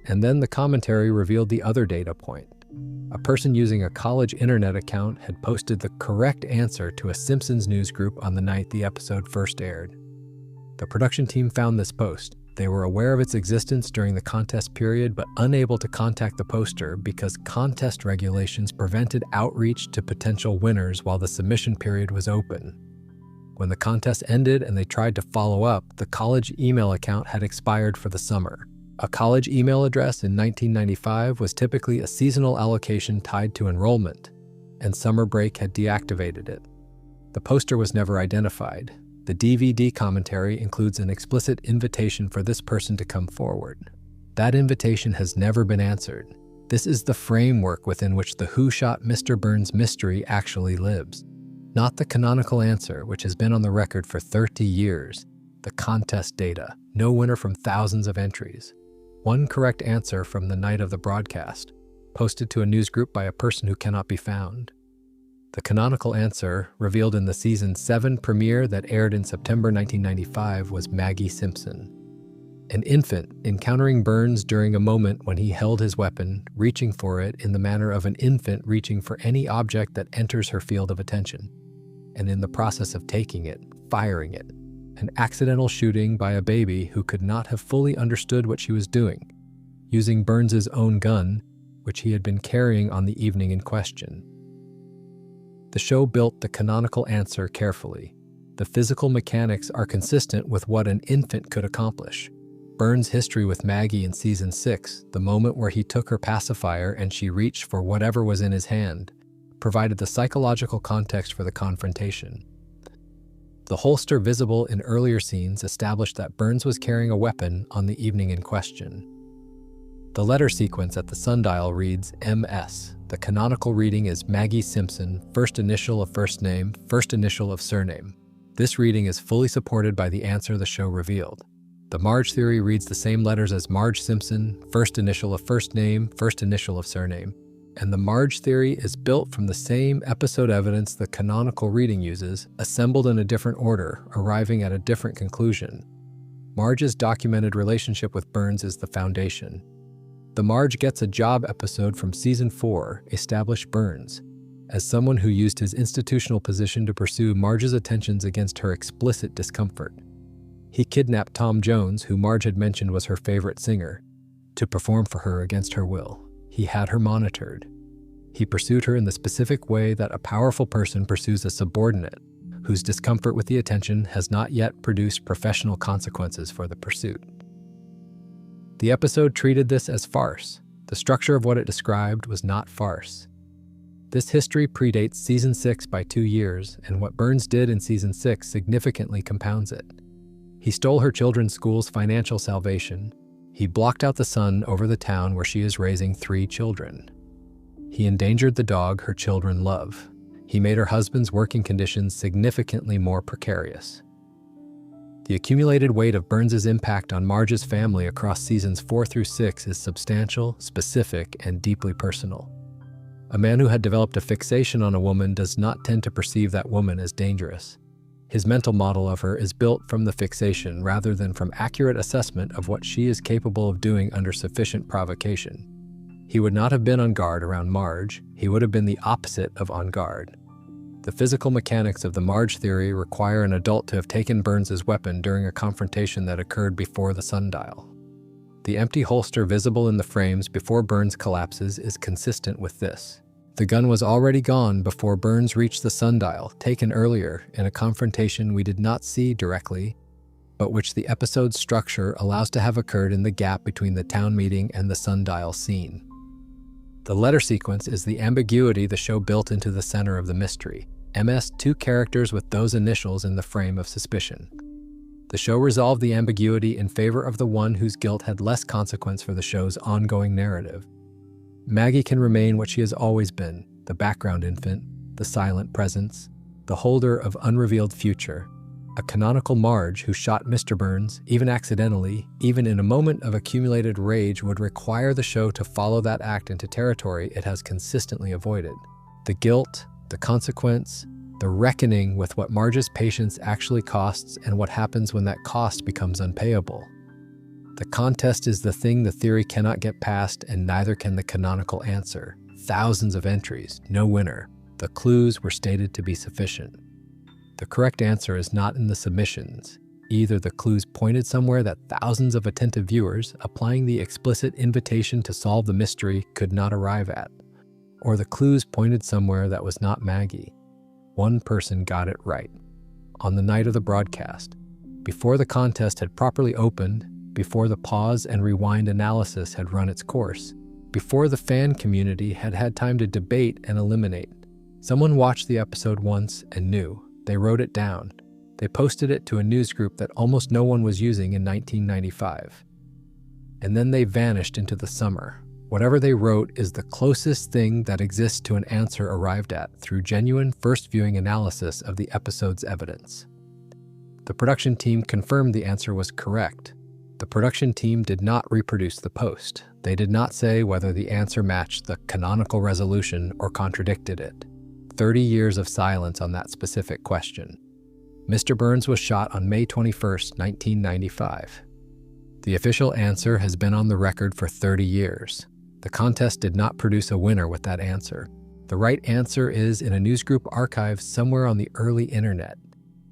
S1: And then the commentary revealed the other data point. A person using a college internet account had posted the correct answer to a Simpsons news group on the night the episode first aired. The production team found this post. They were aware of its existence during the contest period, but unable to contact the poster because contest regulations prevented outreach to potential winners while the submission period was open. When the contest ended and they tried to follow up, the college email account had expired for the summer. A college email address in 1995 was typically a seasonal allocation tied to enrollment, and summer break had deactivated it. The poster was never identified. The DVD commentary includes an explicit invitation for this person to come forward. That invitation has never been answered. This is the framework within which the Who Shot Mr. Burns mystery actually lives. Not the canonical answer, which has been on the record for 30 years. The contest data, no winner from thousands of entries. One correct answer from the night of the broadcast, posted to a news group by a person who cannot be found. The canonical answer, revealed in the Season 7 premiere that aired in September 1995, was Maggie Simpson. An infant encountering Burns during a moment when he held his weapon, reaching for it in the manner of an infant reaching for any object that enters her field of attention, and in the process of taking it, firing it. An accidental shooting by a baby who could not have fully understood what she was doing, using Burns's own gun, which he had been carrying on the evening in question. The show built the canonical answer carefully. The physical mechanics are consistent with what an infant could accomplish. Burns' history with Maggie in Season 6, the moment where he took her pacifier and she reached for whatever was in his hand, provided the psychological context for the confrontation. The holster visible in earlier scenes established that Burns was carrying a weapon on the evening in question. The letter sequence at the sundial reads MS. The canonical reading is Maggie Simpson, first initial of first name, first initial of surname. This reading is fully supported by the answer the show revealed. The Marge theory reads the same letters as Marge Simpson, first initial of first name, first initial of surname. And the Marge theory is built from the same episode evidence the canonical reading uses, assembled in a different order, arriving at a different conclusion. Marge's documented relationship with Burns is the foundation. The Marge Gets a Job episode from Season 4 established Burns as someone who used his institutional position to pursue Marge's attentions against her explicit discomfort. He kidnapped Tom Jones, who Marge had mentioned was her favorite singer, to perform for her against her will. He had her monitored. He pursued her in the specific way that a powerful person pursues a subordinate, whose discomfort with the attention has not yet produced professional consequences for the pursuit. The episode treated this as farce. The structure of what it described was not farce. This history predates Season 6 by 2 years, and what Burns did in Season 6 significantly compounds it. He stole her children's school's financial salvation. He blocked out the sun over the town where she is raising 3 children. He endangered the dog her children love. He made her husband's working conditions significantly more precarious. The accumulated weight of Burns's impact on Marge's family across Seasons 4 through 6 is substantial, specific, and deeply personal. A man who had developed a fixation on a woman does not tend to perceive that woman as dangerous. His mental model of her is built from the fixation rather than from accurate assessment of what she is capable of doing under sufficient provocation. He would not have been on guard around Marge, he would have been the opposite of on guard. The physical mechanics of the Marge theory require an adult to have taken Burns's weapon during a confrontation that occurred before the sundial. The empty holster visible in the frames before Burns collapses is consistent with this. The gun was already gone before Burns reached the sundial, taken earlier in a confrontation we did not see directly, but which the episode's structure allows to have occurred in the gap between the town meeting and the sundial scene. The letter sequence is the ambiguity the show built into the center of the mystery. MS, 2 characters with those initials in the frame of suspicion. The show resolved the ambiguity in favor of the one whose guilt had less consequence for the show's ongoing narrative. Maggie can remain what she has always been, the background infant, the silent presence, the holder of unrevealed future. A canonical Marge who shot Mr. Burns, even accidentally, even in a moment of accumulated rage, would require the show to follow that act into territory it has consistently avoided. The guilt, the consequence, the reckoning with what Marge's patience actually costs and what happens when that cost becomes unpayable. The contest is the thing the theory cannot get past, and neither can the canonical answer. Thousands of entries, no winner. The clues were stated to be sufficient. The correct answer is not in the submissions. Either the clues pointed somewhere that thousands of attentive viewers, applying the explicit invitation to solve the mystery, could not arrive at, or the clues pointed somewhere that was not Maggie. One person got it right. On the night of the broadcast, before the contest had properly opened, before the pause and rewind analysis had run its course, before the fan community had had time to debate and eliminate, someone watched the episode once and knew. They wrote it down. They posted it to a news group that almost no one was using in 1995. And then they vanished into the summer. Whatever they wrote is the closest thing that exists to an answer arrived at through genuine first viewing analysis of the episode's evidence. The production team confirmed the answer was correct. The production team did not reproduce the post. They did not say whether the answer matched the canonical resolution or contradicted it. 30 years of silence on that specific question. Mr. Burns was shot on May 21, 1995. The official answer has been on the record for 30 years. The contest did not produce a winner with that answer. The right answer is in a newsgroup archive somewhere on the early internet,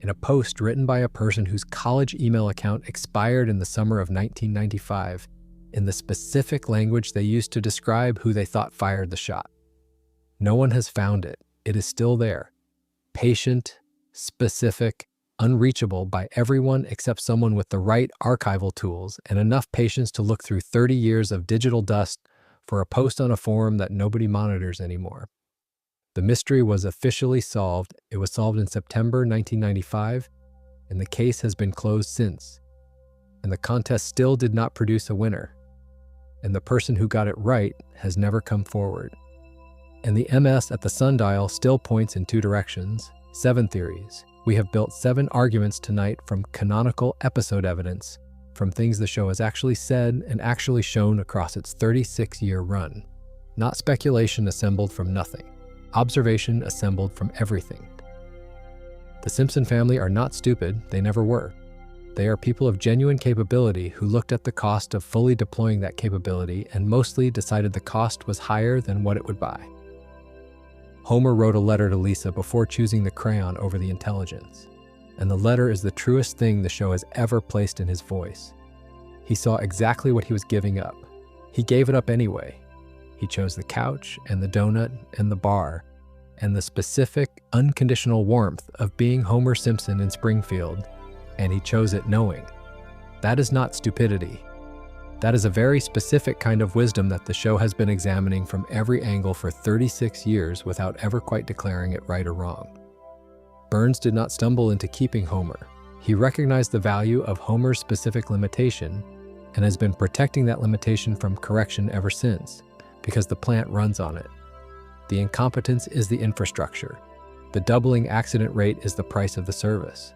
S1: in a post written by a person whose college email account expired in the summer of 1995, in the specific language they used to describe who they thought fired the shot. No one has found it. It is still there. Patient, specific, unreachable by everyone except someone with the right archival tools and enough patience to look through 30 years of digital dust for a post on a forum that nobody monitors anymore. The mystery was officially solved. It was solved in September 1995, and the case has been closed since. And the contest still did not produce a winner. And the person who got it right has never come forward. And the MS at the sundial still points in two directions. 7 theories. We have built 7 arguments tonight from canonical episode evidence, from things the show has actually said and actually shown across its 36-year run. Not speculation assembled from nothing. Observation assembled from everything. The Simpson family are not stupid, they never were. They are people of genuine capability who looked at the cost of fully deploying that capability and mostly decided the cost was higher than what it would buy. Homer wrote a letter to Lisa before choosing the crayon over the intelligence, and the letter is the truest thing the show has ever placed in his voice. He saw exactly what he was giving up. He gave it up anyway. He chose the couch and the donut and the bar and the specific, unconditional warmth of being Homer Simpson in Springfield, and he chose it knowing. That is not stupidity. That is a very specific kind of wisdom that the show has been examining from every angle for 36 years without ever quite declaring it right or wrong. Burns did not stumble into keeping Homer. He recognized the value of Homer's specific limitation and has been protecting that limitation from correction ever since, because the plant runs on it. The incompetence is the infrastructure. The doubling accident rate is the price of the service.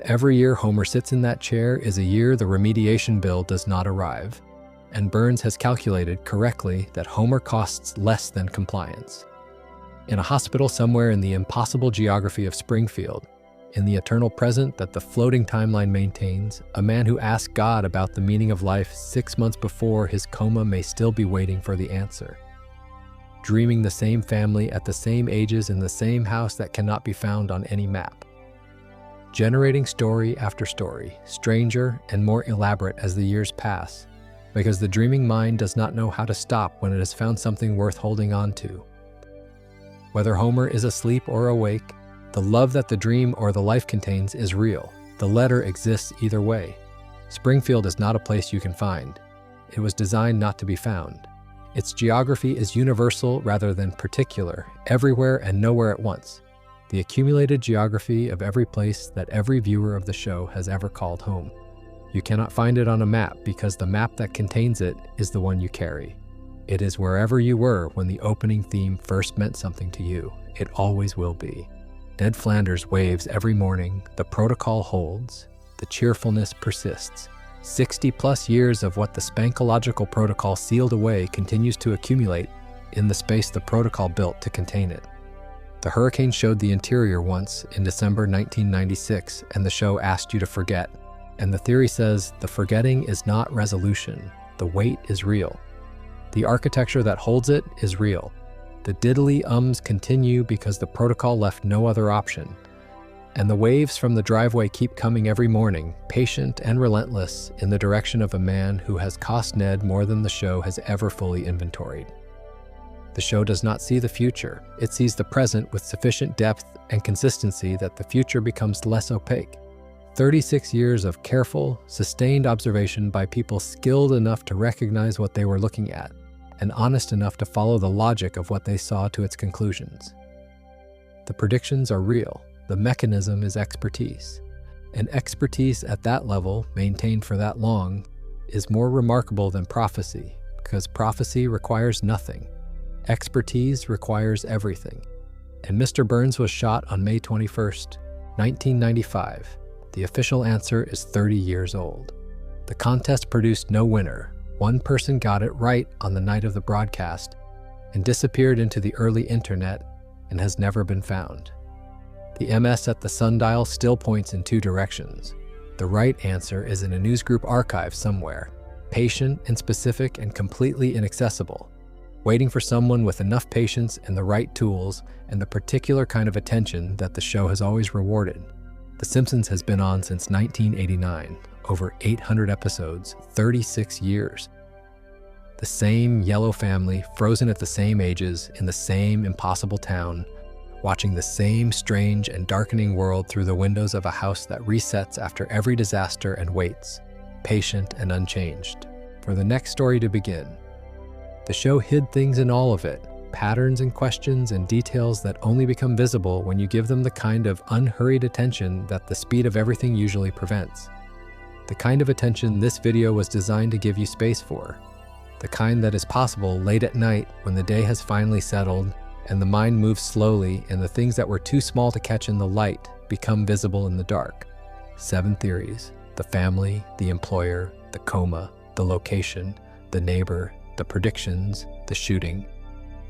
S1: Every year Homer sits in that chair is a year the remediation bill does not arrive, and Burns has calculated correctly that Homer costs less than compliance. In a hospital somewhere in the impossible geography of Springfield, in the eternal present that the floating timeline maintains, a man who asked God about the meaning of life 6 months before his coma may still be waiting for the answer. Dreaming the same family at the same ages in the same house that cannot be found on any map. Generating story after story, stranger and more elaborate as the years pass, because the dreaming mind does not know how to stop when it has found something worth holding on to. Whether Homer is asleep or awake, the love that the dream or the life contains is real. The letter exists either way. Springfield is not a place you can find. It was designed not to be found. Its geography is universal rather than particular, everywhere and nowhere at once. The accumulated geography of every place that every viewer of the show has ever called home. You cannot find it on a map because the map that contains it is the one you carry. It is wherever you were when the opening theme first meant something to you. It always will be. Ned Flanders waves every morning, the protocol holds, the cheerfulness persists. 60-plus years of what the spankological protocol sealed away continues to accumulate in the space the protocol built to contain it. The hurricane showed the interior once in December 1996, and the show asked you to forget. And the theory says the forgetting is not resolution. The weight is real. The architecture that holds it is real. The diddly-ums continue because the protocol left no other option. And the waves from the driveway keep coming every morning, patient and relentless, in the direction of a man who has cost Ned more than the show has ever fully inventoried. The show does not see the future. It sees the present with sufficient depth and consistency that the future becomes less opaque. 36 years of careful, sustained observation by people skilled enough to recognize what they were looking at, and honest enough to follow the logic of what they saw to its conclusions. The predictions are real. The mechanism is expertise. And expertise at that level, maintained for that long, is more remarkable than prophecy, because prophecy requires nothing. Expertise requires everything. And Mr. Burns was shot on May 21st, 1995. The official answer is 30 years old. The contest produced no winner. One person got it right on the night of the broadcast and disappeared into the early internet and has never been found. The MS at the sundial still points in two directions. The right answer is in a newsgroup archive somewhere, patient and specific and completely inaccessible, waiting for someone with enough patience and the right tools and the particular kind of attention that the show has always rewarded. The Simpsons has been on since 1989, over 800 episodes, 36 years. The same yellow family, frozen at the same ages, in the same impossible town, watching the same strange and darkening world through the windows of a house that resets after every disaster and waits, patient and unchanged, for the next story to begin. The show hid things in all of it, patterns and questions and details that only become visible when you give them the kind of unhurried attention that the speed of everything usually prevents. The kind of attention this video was designed to give you space for. The kind that is possible late at night when the day has finally settled and the mind moves slowly and the things that were too small to catch in the light become visible in the dark. 7 theories: the family, the employer, the coma, the location, the neighbor, the predictions, the shooting.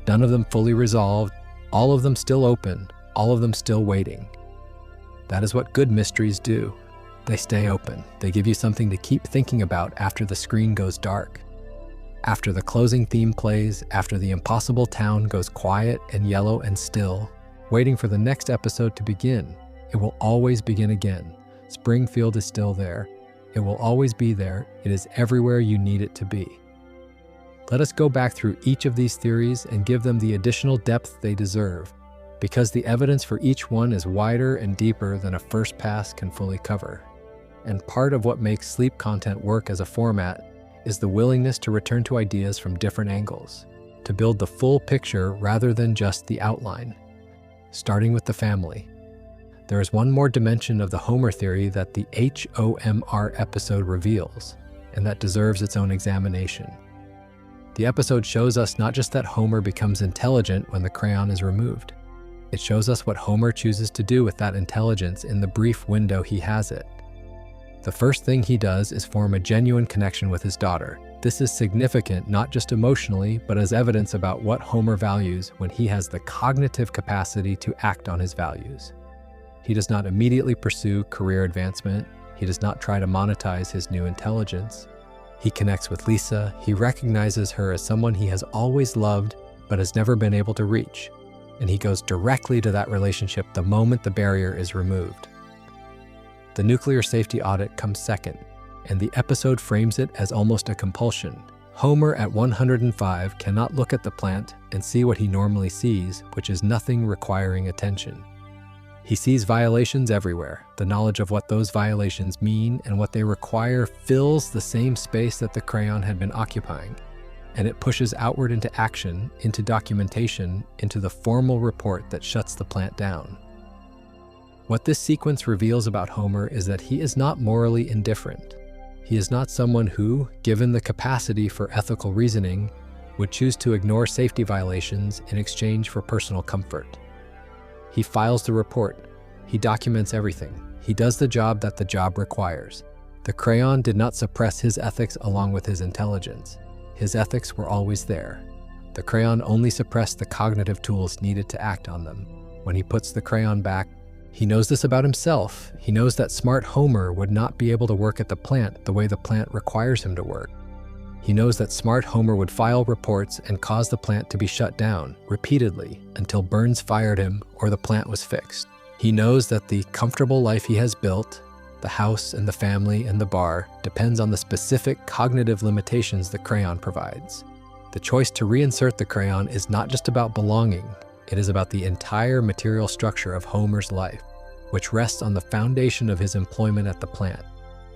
S1: None of them fully resolved, all of them still open, all of them still waiting. That is what good mysteries do. They stay open. They give you something to keep thinking about after the screen goes dark. After the closing theme plays, after the impossible town goes quiet and yellow and still, waiting for the next episode to begin. It will always begin again. Springfield is still there. It will always be there. It is everywhere you need it to be. Let us go back through each of these theories and give them the additional depth they deserve, because the evidence for each one is wider and deeper than a first pass can fully cover. And part of what makes sleep content work as a format is the willingness to return to ideas from different angles, to build the full picture rather than just the outline. Starting with the family. There is one more dimension of the Homer theory that the HOMR episode reveals, and that deserves its own examination. The episode shows us not just that Homer becomes intelligent when the crayon is removed. It shows us what Homer chooses to do with that intelligence in the brief window he has it. The first thing he does is form a genuine connection with his daughter. This is significant not just emotionally, but as evidence about what Homer values when he has the cognitive capacity to act on his values. He does not immediately pursue career advancement. He does not try to monetize his new intelligence. He connects with Lisa. He recognizes her as someone he has always loved, but has never been able to reach. And he goes directly to that relationship the moment the barrier is removed. The nuclear safety audit comes second, and the episode frames it as almost a compulsion. Homer at 105 cannot look at the plant and see what he normally sees, which is nothing requiring attention. He sees violations everywhere. The knowledge of what those violations mean and what they require fills the same space that the crayon had been occupying, and it pushes outward into action, into documentation, into the formal report that shuts the plant down. What this sequence reveals about Homer is that he is not morally indifferent. He is not someone who, given the capacity for ethical reasoning, would choose to ignore safety violations in exchange for personal comfort. He files the report. He documents everything. He does the job that the job requires. The crayon did not suppress his ethics along with his intelligence. His ethics were always there. The crayon only suppressed the cognitive tools needed to act on them. When he puts the crayon back, he knows this about himself. He knows that smart Homer would not be able to work at the plant the way the plant requires him to work. He knows that smart Homer would file reports and cause the plant to be shut down repeatedly until Burns fired him or the plant was fixed. He knows that the comfortable life he has built, the house and the family and the bar, depends on the specific cognitive limitations the crayon provides. The choice to reinsert the crayon is not just about belonging. It is about the entire material structure of Homer's life, which rests on the foundation of his employment at the plant,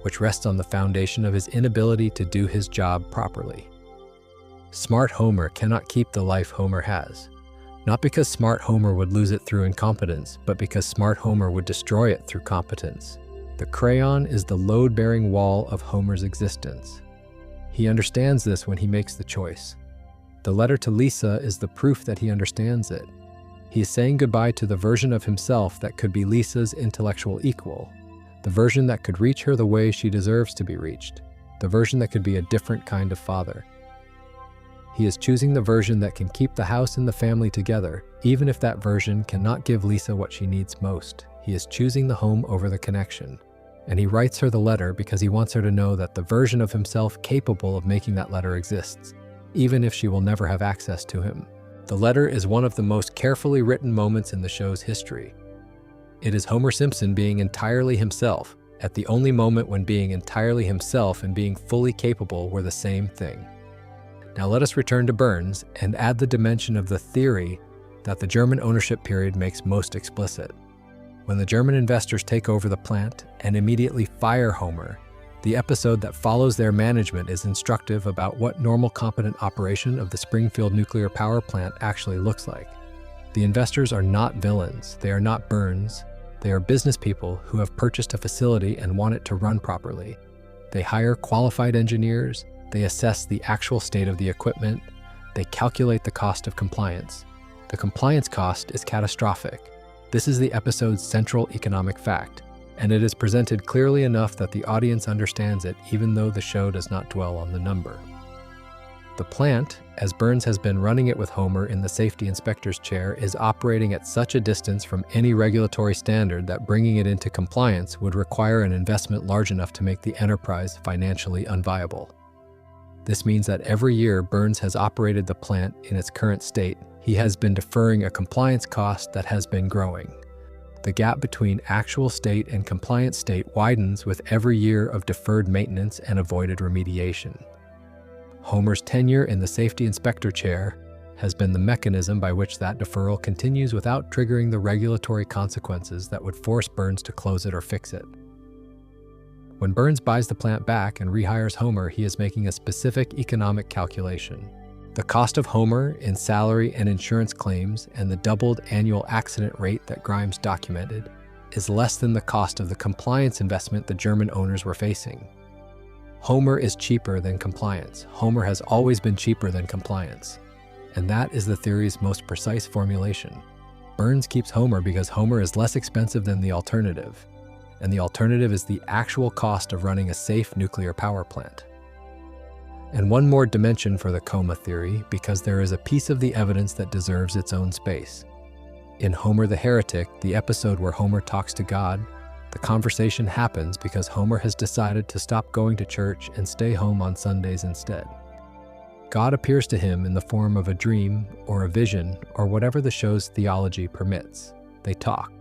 S1: which rests on the foundation of his inability to do his job properly. Smart Homer cannot keep the life Homer has, not because smart Homer would lose it through incompetence, but because smart Homer would destroy it through competence. The crayon is the load-bearing wall of Homer's existence. He understands this when he makes the choice. The letter to Lisa is the proof that he understands it. He is saying goodbye to the version of himself that could be Lisa's intellectual equal, the version that could reach her the way she deserves to be reached, the version that could be a different kind of father. He is choosing the version that can keep the house and the family together, even if that version cannot give Lisa what she needs most. He is choosing the home over the connection. And he writes her the letter because he wants her to know that the version of himself capable of making that letter exists, even if she will never have access to him. The letter is one of the most carefully written moments in the show's history. It is Homer Simpson being entirely himself, at the only moment when being entirely himself and being fully capable were the same thing. Now let us return to Burns and add the dimension of the theory that the German ownership period makes most explicit. When the German investors take over the plant and immediately fire Homer, the episode that follows their management is instructive about what normal competent operation of the Springfield nuclear power plant actually looks like. The investors are not villains. They are not Burns. They are business people who have purchased a facility and want it to run properly. They hire qualified engineers. They assess the actual state of the equipment. They calculate the cost of compliance. The compliance cost is catastrophic. This is the episode's central economic fact, and it is presented clearly enough that the audience understands it even though the show does not dwell on the number. The plant, as Burns has been running it with Homer in the safety inspector's chair, is operating at such a distance from any regulatory standard that bringing it into compliance would require an investment large enough to make the enterprise financially unviable. This means that every year Burns has operated the plant in its current state, he has been deferring a compliance cost that has been growing. The gap between actual state and compliance state widens with every year of deferred maintenance and avoided remediation. Homer's tenure in the safety inspector chair has been the mechanism by which that deferral continues without triggering the regulatory consequences that would force Burns to close it or fix it. When Burns buys the plant back and rehires Homer, he is making a specific economic calculation. The cost of Homer in salary and insurance claims and the doubled annual accident rate that Grimes documented is less than the cost of the compliance investment the German owners were facing. Homer is cheaper than compliance. Homer has always been cheaper than compliance. And that is the theory's most precise formulation. Burns keeps Homer because Homer is less expensive than the alternative. And the alternative is the actual cost of running a safe nuclear power plant. And one more dimension for the coma theory, because there is a piece of the evidence that deserves its own space. In Homer the Heretic, the episode where Homer talks to God, the conversation happens because Homer has decided to stop going to church and stay home on Sundays instead. God appears to him in the form of a dream or a vision or whatever the show's theology permits. They talk.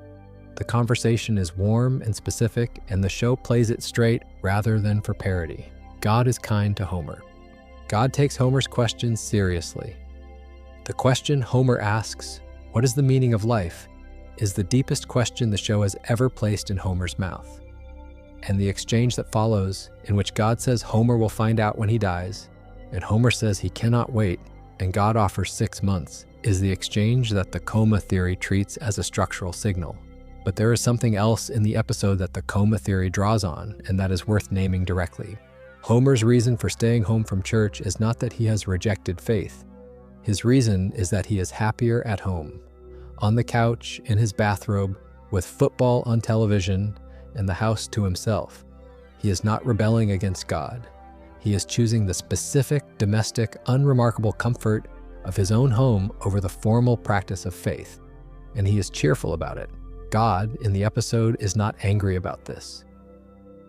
S1: The conversation is warm and specific, and the show plays it straight rather than for parody. God is kind to Homer. God takes Homer's questions seriously. The question Homer asks, "What is the meaning of life?" is the deepest question the show has ever placed in Homer's mouth. And the exchange that follows, in which God says Homer will find out when he dies, and Homer says he cannot wait, and God offers 6 months, is the exchange that the coma theory treats as a structural signal. But there is something else in the episode that the coma theory draws on, and that is worth naming directly. Homer's reason for staying home from church is not that he has rejected faith. His reason is that he is happier at home. on the couch, in his bathrobe, with football on television, and the house to himself. He is not rebelling against God. He is choosing the specific, domestic, unremarkable comfort of his own home over the formal practice of faith, and he is cheerful about it. God, in the episode, is not angry about this.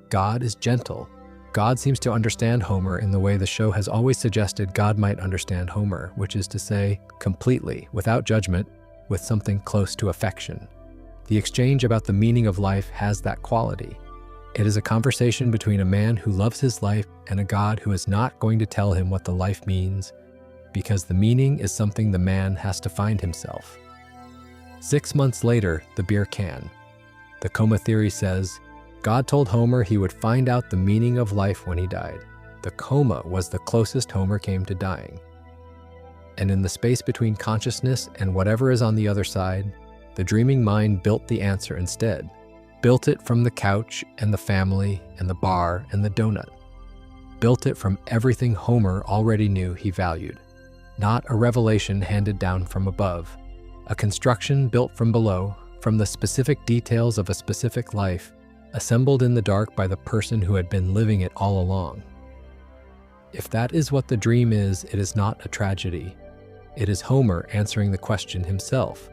S1: God is gentle. God seems to understand Homer in the way the show has always suggested God might understand Homer, which is to say, completely, without judgment, with something close to affection. The exchange about the meaning of life has that quality. It is a conversation between a man who loves his life and a God who is not going to tell him what the life means, because the meaning is something the man has to find himself. 6 months later, the beer can. The coma theory says, God told Homer he would find out the meaning of life when he died. The coma was the closest Homer came to dying. And in the space between consciousness and whatever is on the other side, the dreaming mind built the answer instead. Built it from the couch and the family and the bar and the donut. Built it from everything Homer already knew he valued. Not a revelation handed down from above. A construction built from below, from the specific details of a specific life, assembled in the dark by the person who had been living it all along. If that is what the dream is, it is not a tragedy. It is Homer answering the question himself.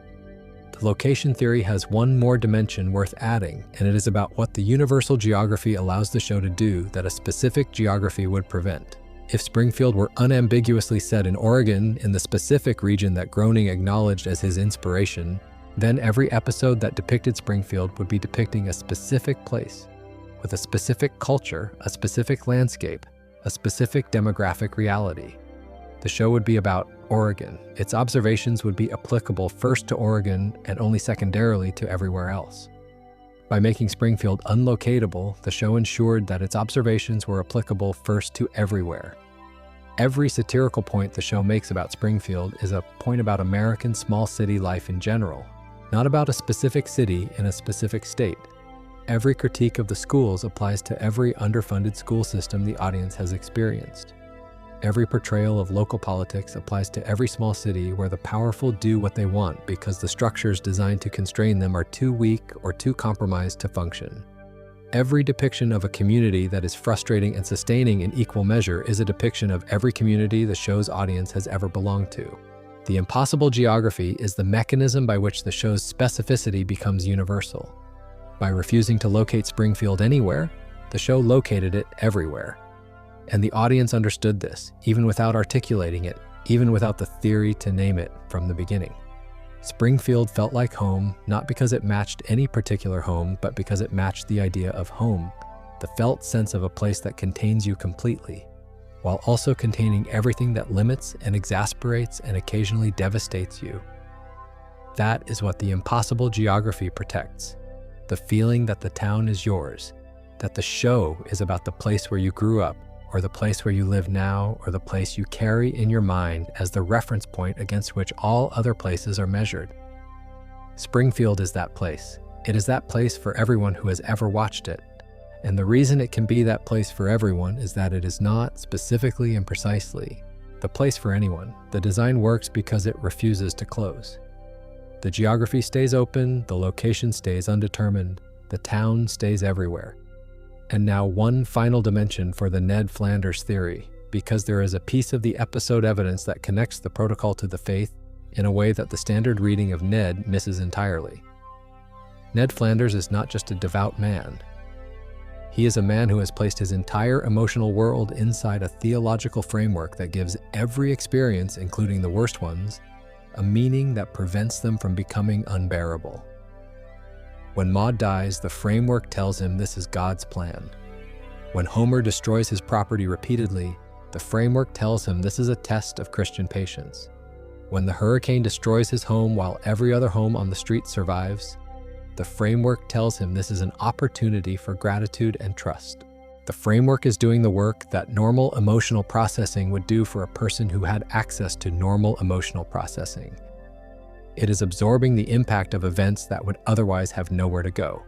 S1: The location theory has one more dimension worth adding, and it is about what the universal geography allows the show to do that a specific geography would prevent. If Springfield were unambiguously set in Oregon, in the specific region that Groening acknowledged as his inspiration, then every episode that depicted Springfield would be depicting a specific place, with a specific culture, a specific landscape, a specific demographic reality. The show would be about Oregon. Its observations would be applicable first to Oregon and only secondarily to everywhere else. By making Springfield unlocatable, the show ensured that its observations were applicable first to everywhere. Every satirical point the show makes about Springfield is a point about American small city life in general, not about a specific city in a specific state. Every critique of the schools applies to every underfunded school system the audience has experienced. Every portrayal of local politics applies to every small city where the powerful do what they want because the structures designed to constrain them are too weak or too compromised to function. Every depiction of a community that is frustrating and sustaining in equal measure is a depiction of every community the show's audience has ever belonged to. The impossible geography is the mechanism by which the show's specificity becomes universal. By refusing to locate Springfield anywhere, the show located it everywhere. And the audience understood this, even without articulating it, even without the theory to name it from the beginning. Springfield felt like home, not because it matched any particular home, but because it matched the idea of home, the felt sense of a place that contains you completely, while also containing everything that limits and exasperates and occasionally devastates you. That is what the impossible geography protects, the feeling that the town is yours, that the show is about the place where you grew up, or the place where you live now, or the place you carry in your mind as the reference point against which all other places are measured. Springfield is that place. It is that place for everyone who has ever watched it. And the reason it can be that place for everyone is that it is not, specifically and precisely, the place for anyone. The design works because it refuses to close. The geography stays open, the location stays undetermined, the town stays everywhere. And now one final dimension for the Ned Flanders theory, because there is a piece of the episode evidence that connects the protocol to the faith in a way that the standard reading of Ned misses entirely. Ned Flanders is not just a devout man. He is a man who has placed his entire emotional world inside a theological framework that gives every experience, including the worst ones, a meaning that prevents them from becoming unbearable. When Maud dies, the framework tells him this is God's plan. When Homer destroys his property repeatedly, the framework tells him this is a test of Christian patience. When the hurricane destroys his home while every other home on the street survives, the framework tells him this is an opportunity for gratitude and trust. The framework is doing the work that normal emotional processing would do for a person who had access to normal emotional processing. It is absorbing the impact of events that would otherwise have nowhere to go.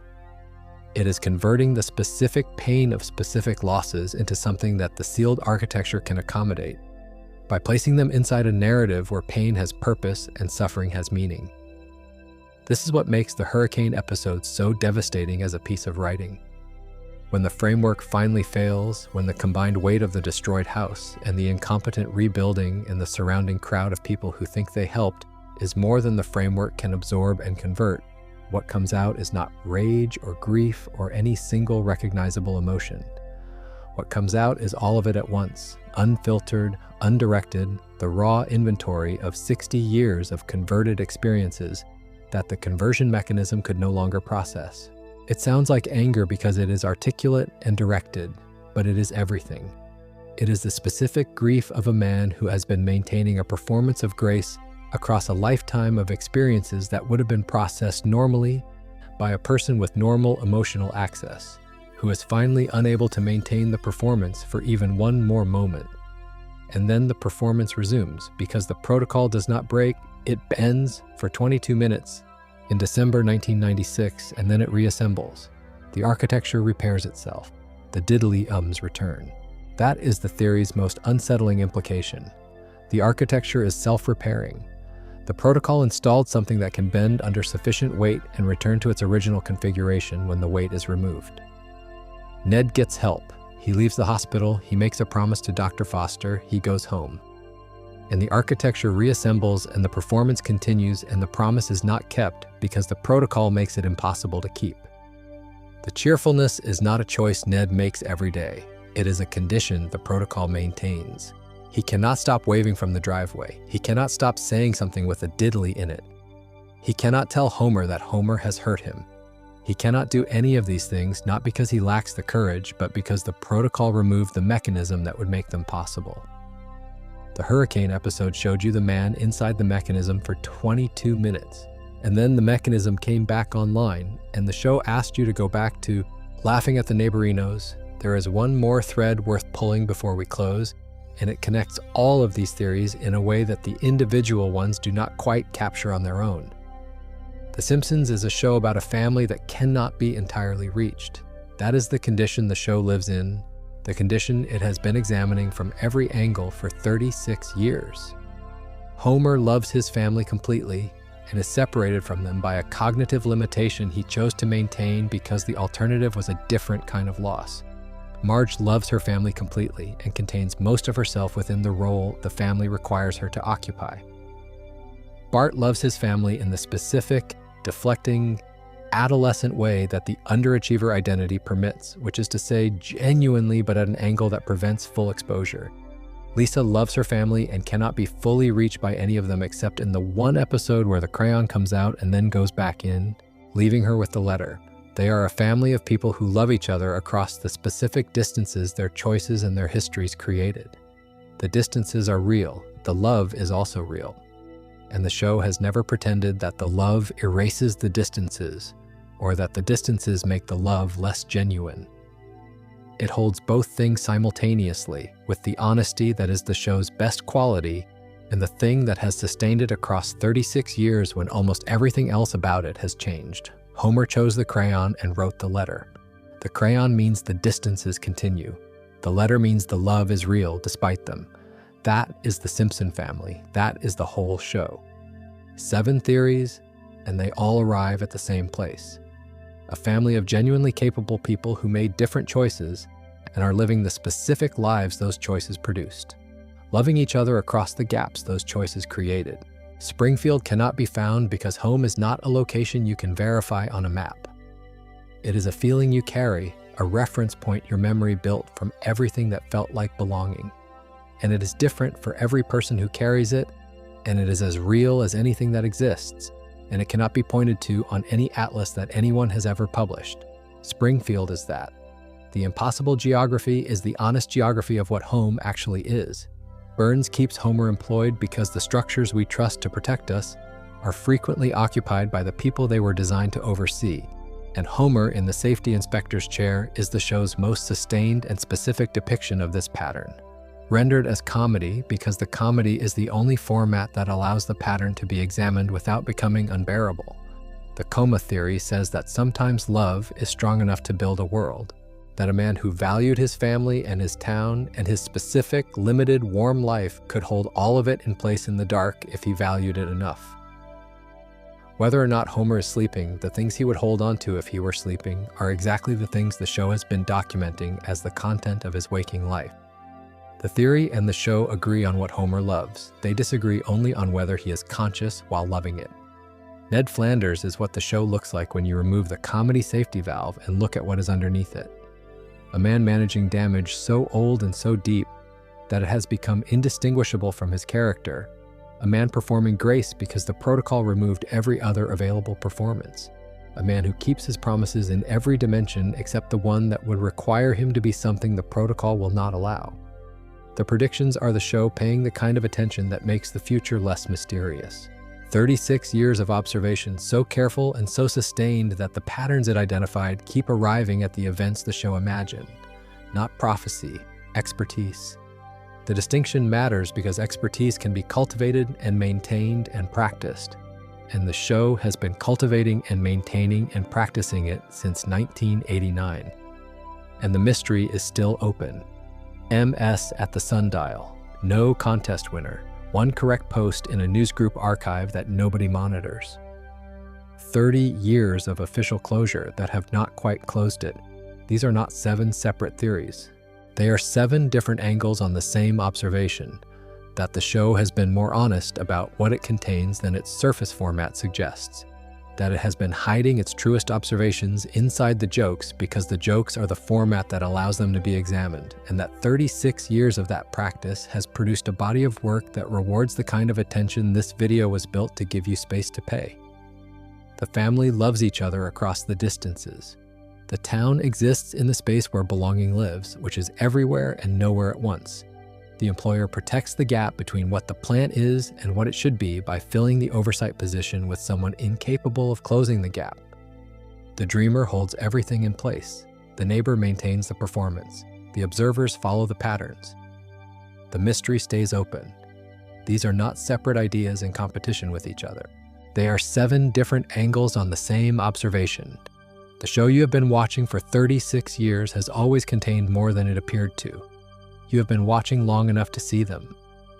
S1: It is converting the specific pain of specific losses into something that the sealed architecture can accommodate, by placing them inside a narrative where pain has purpose and suffering has meaning. This is what makes the hurricane episode so devastating as a piece of writing. When the framework finally fails, when the combined weight of the destroyed house and the incompetent rebuilding and the surrounding crowd of people who think they helped is more than the framework can absorb and convert, what comes out is not rage or grief or any single recognizable emotion. What comes out is all of it at once, unfiltered, undirected, the raw inventory of 60 years of converted experiences that the conversion mechanism could no longer process. It sounds like anger because it is articulate and directed, but it is everything. It is the specific grief of a man who has been maintaining a performance of grace across a lifetime of experiences that would have been processed normally by a person with normal emotional access, who is finally unable to maintain the performance for even one more moment. And then the performance resumes because the protocol does not break, it bends for 22 minutes in December 1996, and then it reassembles. The architecture repairs itself. The diddly-ums return. That is the theory's most unsettling implication. The architecture is self-repairing. The protocol installed something that can bend under sufficient weight and return to its original configuration when the weight is removed. Ned gets help. He leaves the hospital, he makes a promise to Dr. Foster, he goes home. And the architecture reassembles and the performance continues and the promise is not kept because the protocol makes it impossible to keep. The cheerfulness is not a choice Ned makes every day. It is a condition the protocol maintains. He cannot stop waving from the driveway. He cannot stop saying something with a diddly in it. He cannot tell Homer that Homer has hurt him. He cannot do any of these things not because he lacks the courage, but because the protocol removed the mechanism that would make them possible. The hurricane episode showed you the man inside the mechanism for 22 minutes. And then the mechanism came back online, and the show asked you to go back to laughing at the neighborinos. There is one more thread worth pulling before we close, and it connects all of these theories in a way that the individual ones do not quite capture on their own. The Simpsons is a show about a family that cannot be entirely reached. That is the condition the show lives in, the condition it has been examining from every angle for 36 years. Homer loves his family completely and is separated from them by a cognitive limitation he chose to maintain because the alternative was a different kind of loss. Marge loves her family completely and contains most of herself within the role the family requires her to occupy. Bart loves his family in the specific, deflecting, adolescent way that the underachiever identity permits, which is to say genuinely but at an angle that prevents full exposure. Lisa loves her family and cannot be fully reached by any of them except in the one episode where the crayon comes out and then goes back in, leaving her with the letter. They are a family of people who love each other across the specific distances their choices and their histories created. The distances are real, the love is also real. And the show has never pretended that the love erases the distances, or that the distances make the love less genuine. It holds both things simultaneously, with the honesty that is the show's best quality, and the thing that has sustained it across 36 years when almost everything else about it has changed. Homer chose the crayon and wrote the letter. The crayon means the distances continue. The letter means the love is real despite them. That is the Simpson family. That is the whole show. 7 theories, and they all arrive at the same place. A family of genuinely capable people who made different choices and are living the specific lives those choices produced, loving each other across the gaps those choices created. Springfield cannot be found because home is not a location you can verify on a map. It is a feeling you carry, a reference point your memory built from everything that felt like belonging. And it is different for every person who carries it, and it is as real as anything that exists, and it cannot be pointed to on any atlas that anyone has ever published. Springfield is that. The impossible geography is the honest geography of what home actually is. Burns keeps Homer employed because the structures we trust to protect us are frequently occupied by the people they were designed to oversee, and Homer in the safety inspector's chair is the show's most sustained and specific depiction of this pattern. Rendered as comedy because the comedy is the only format that allows the pattern to be examined without becoming unbearable. The coma theory says that sometimes love is strong enough to build a world, that a man who valued his family and his town and his specific, limited, warm life could hold all of it in place in the dark if he valued it enough. Whether or not Homer is sleeping, the things he would hold on to if he were sleeping are exactly the things the show has been documenting as the content of his waking life. The theory and the show agree on what Homer loves. They disagree only on whether he is conscious while loving it. Ned Flanders is what the show looks like when you remove the comedy safety valve and look at what is underneath it. A man managing damage so old and so deep that it has become indistinguishable from his character. A man performing grace because the protocol removed every other available performance. A man who keeps his promises in every dimension except the one that would require him to be something the protocol will not allow. The predictions are the show paying the kind of attention that makes the future less mysterious. 36 years of observation, so careful and so sustained that the patterns it identified keep arriving at the events the show imagined. Not prophecy, expertise. The distinction matters because expertise can be cultivated and maintained and practiced. And the show has been cultivating and maintaining and practicing it since 1989. And the mystery is still open. MS at the sundial. No contest winner. One correct post in a newsgroup archive that nobody monitors. 30 years of official closure that have not quite closed it. These are not 7 separate theories. They are 7 different angles on the same observation, that the show has been more honest about what it contains than its surface format suggests, that it has been hiding its truest observations inside the jokes because the jokes are the format that allows them to be examined, and that 36 years of that practice has produced a body of work that rewards the kind of attention this video was built to give you space to pay. The family loves each other across the distances. The town exists in the space where belonging lives, which is everywhere and nowhere at once. The employer protects the gap between what the plant is and what it should be by filling the oversight position with someone incapable of closing the gap. The dreamer holds everything in place. The neighbor maintains the performance. The observers follow the patterns. The mystery stays open. These are not separate ideas in competition with each other. They are 7 different angles on the same observation. The show you have been watching for 36 years has always contained more than it appeared to. You have been watching long enough to see them.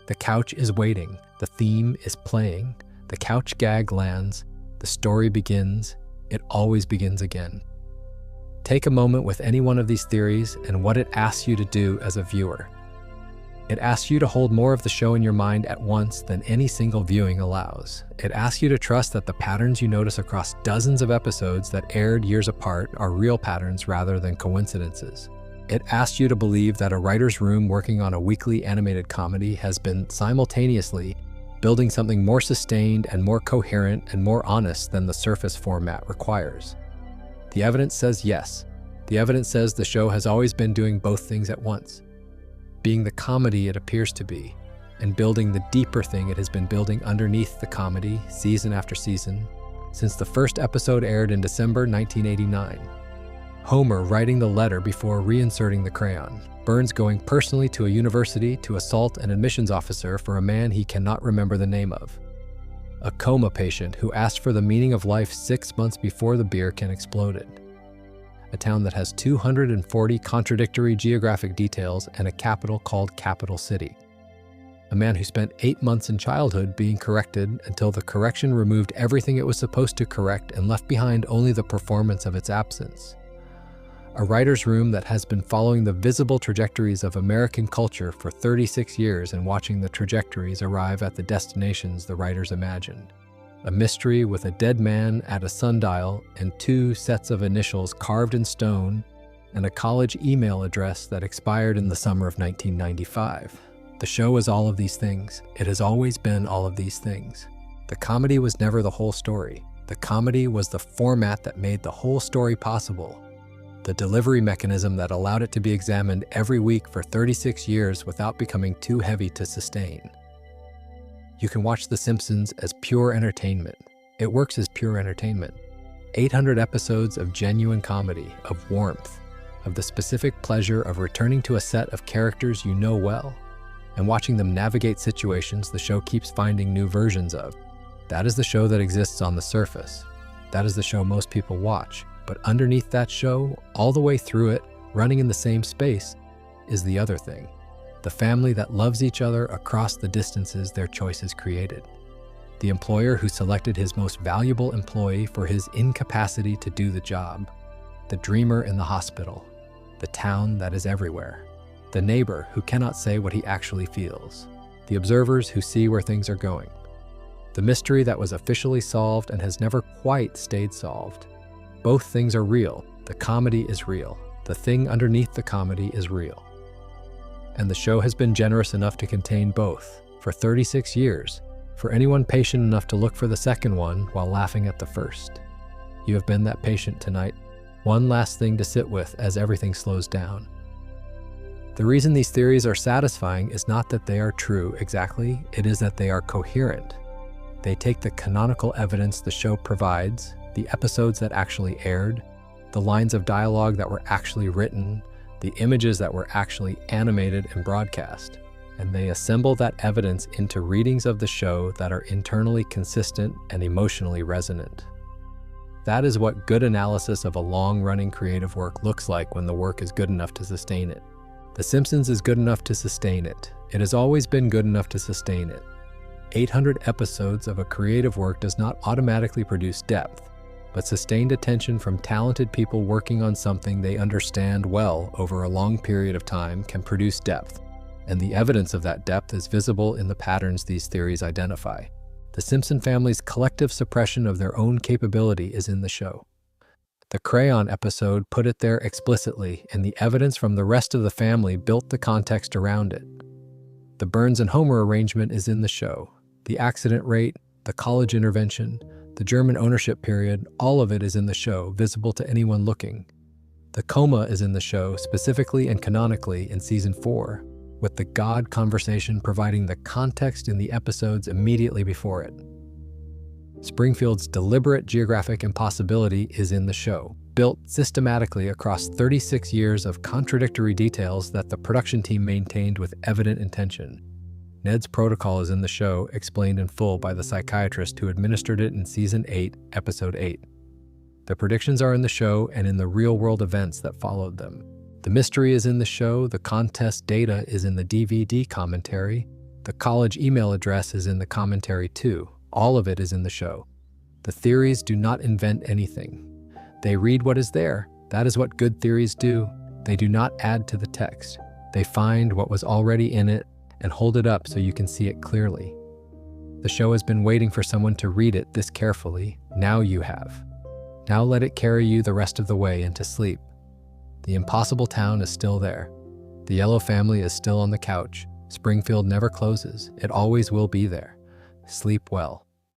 S1: The couch is waiting. The theme is playing. The couch gag lands. The story begins. It always begins again. Take a moment with any one of these theories and what it asks you to do as a viewer. It asks you to hold more of the show in your mind at once than any single viewing allows. It asks you to trust that the patterns you notice across dozens of episodes that aired years apart are real patterns rather than coincidences. It asks you to believe that a writer's room working on a weekly animated comedy has been simultaneously building something more sustained and more coherent and more honest than the surface format requires. The evidence says yes. The evidence says the show has always been doing both things at once. Being the comedy it appears to be, and building the deeper thing it has been building underneath the comedy, season after season, since the first episode aired in December 1989. Homer writing the letter before reinserting the crayon. Burns going personally to a university to assault an admissions officer for a man he cannot remember the name of. A coma patient who asked for the meaning of life 6 months before the beer can exploded. A town that has 240 contradictory geographic details and a capital called Capital City. A man who spent 8 months in childhood being corrected until the correction removed everything it was supposed to correct and left behind only the performance of its absence. A writer's room that has been following the visible trajectories of American culture for 36 years and watching the trajectories arrive at the destinations the writers imagined. A mystery with a dead man at a sundial and 2 sets of initials carved in stone and a college email address that expired in the summer of 1995. The show is all of these things. It has always been all of these things. The comedy was never the whole story. The comedy was the format that made the whole story possible. The delivery mechanism that allowed it to be examined every week for 36 years without becoming too heavy to sustain. You can watch The Simpsons as pure entertainment. It works as pure entertainment. 800 episodes of genuine comedy, of warmth, of the specific pleasure of returning to a set of characters you know well, and watching them navigate situations the show keeps finding new versions of. That is the show that exists on the surface. That is the show most people watch. But underneath that show, all the way through it, running in the same space, is the other thing. The family that loves each other across the distances their choices created. The employer who selected his most valuable employee for his incapacity to do the job. The dreamer in the hospital. The town that is everywhere. The neighbor who cannot say what he actually feels. The observers who see where things are going. The mystery that was officially solved and has never quite stayed solved. Both things are real. The comedy is real. The thing underneath the comedy is real. And the show has been generous enough to contain both for 36 years, for anyone patient enough to look for the second one while laughing at the first. You have been that patient tonight. One last thing to sit with as everything slows down. The reason these theories are satisfying is not that they are true exactly, it is that they are coherent. They take the canonical evidence the show provides, the episodes that actually aired, the lines of dialogue that were actually written, the images that were actually animated and broadcast, and they assemble that evidence into readings of the show that are internally consistent and emotionally resonant. That is what good analysis of a long-running creative work looks like when the work is good enough to sustain it. The Simpsons is good enough to sustain it. It has always been good enough to sustain it. 800 episodes of a creative work does not automatically produce depth, but sustained attention from talented people working on something they understand well over a long period of time can produce depth, and the evidence of that depth is visible in the patterns these theories identify. The Simpson family's collective suppression of their own capability is in the show. The crayon episode put it there explicitly, and the evidence from the rest of the family built the context around it. The Burns and Homer arrangement is in the show. The accident rate, the college intervention, the German ownership period, all of it is in the show, visible to anyone looking. The coma is in the show, specifically and canonically in season 4, with the God conversation providing the context in the episodes immediately before it. Springfield's deliberate geographic impossibility is in the show, built systematically across 36 years of contradictory details that the production team maintained with evident intention. Ned's protocol is in the show, explained in full by the psychiatrist who administered it in Season 8, Episode 8. The predictions are in the show and in the real-world events that followed them. The mystery is in the show, the contest data is in the DVD commentary, the college email address is in the commentary too. All of it is in the show. The theories do not invent anything. They read what is there. That is what good theories do. They do not add to the text. They find what was already in it and hold it up so you can see it clearly. The show has been waiting for someone to read it this carefully. Now you have. Now let it carry you the rest of the way into sleep. The impossible town is still there. The yellow family is still on the couch. Springfield never closes. It always will be there. Sleep well.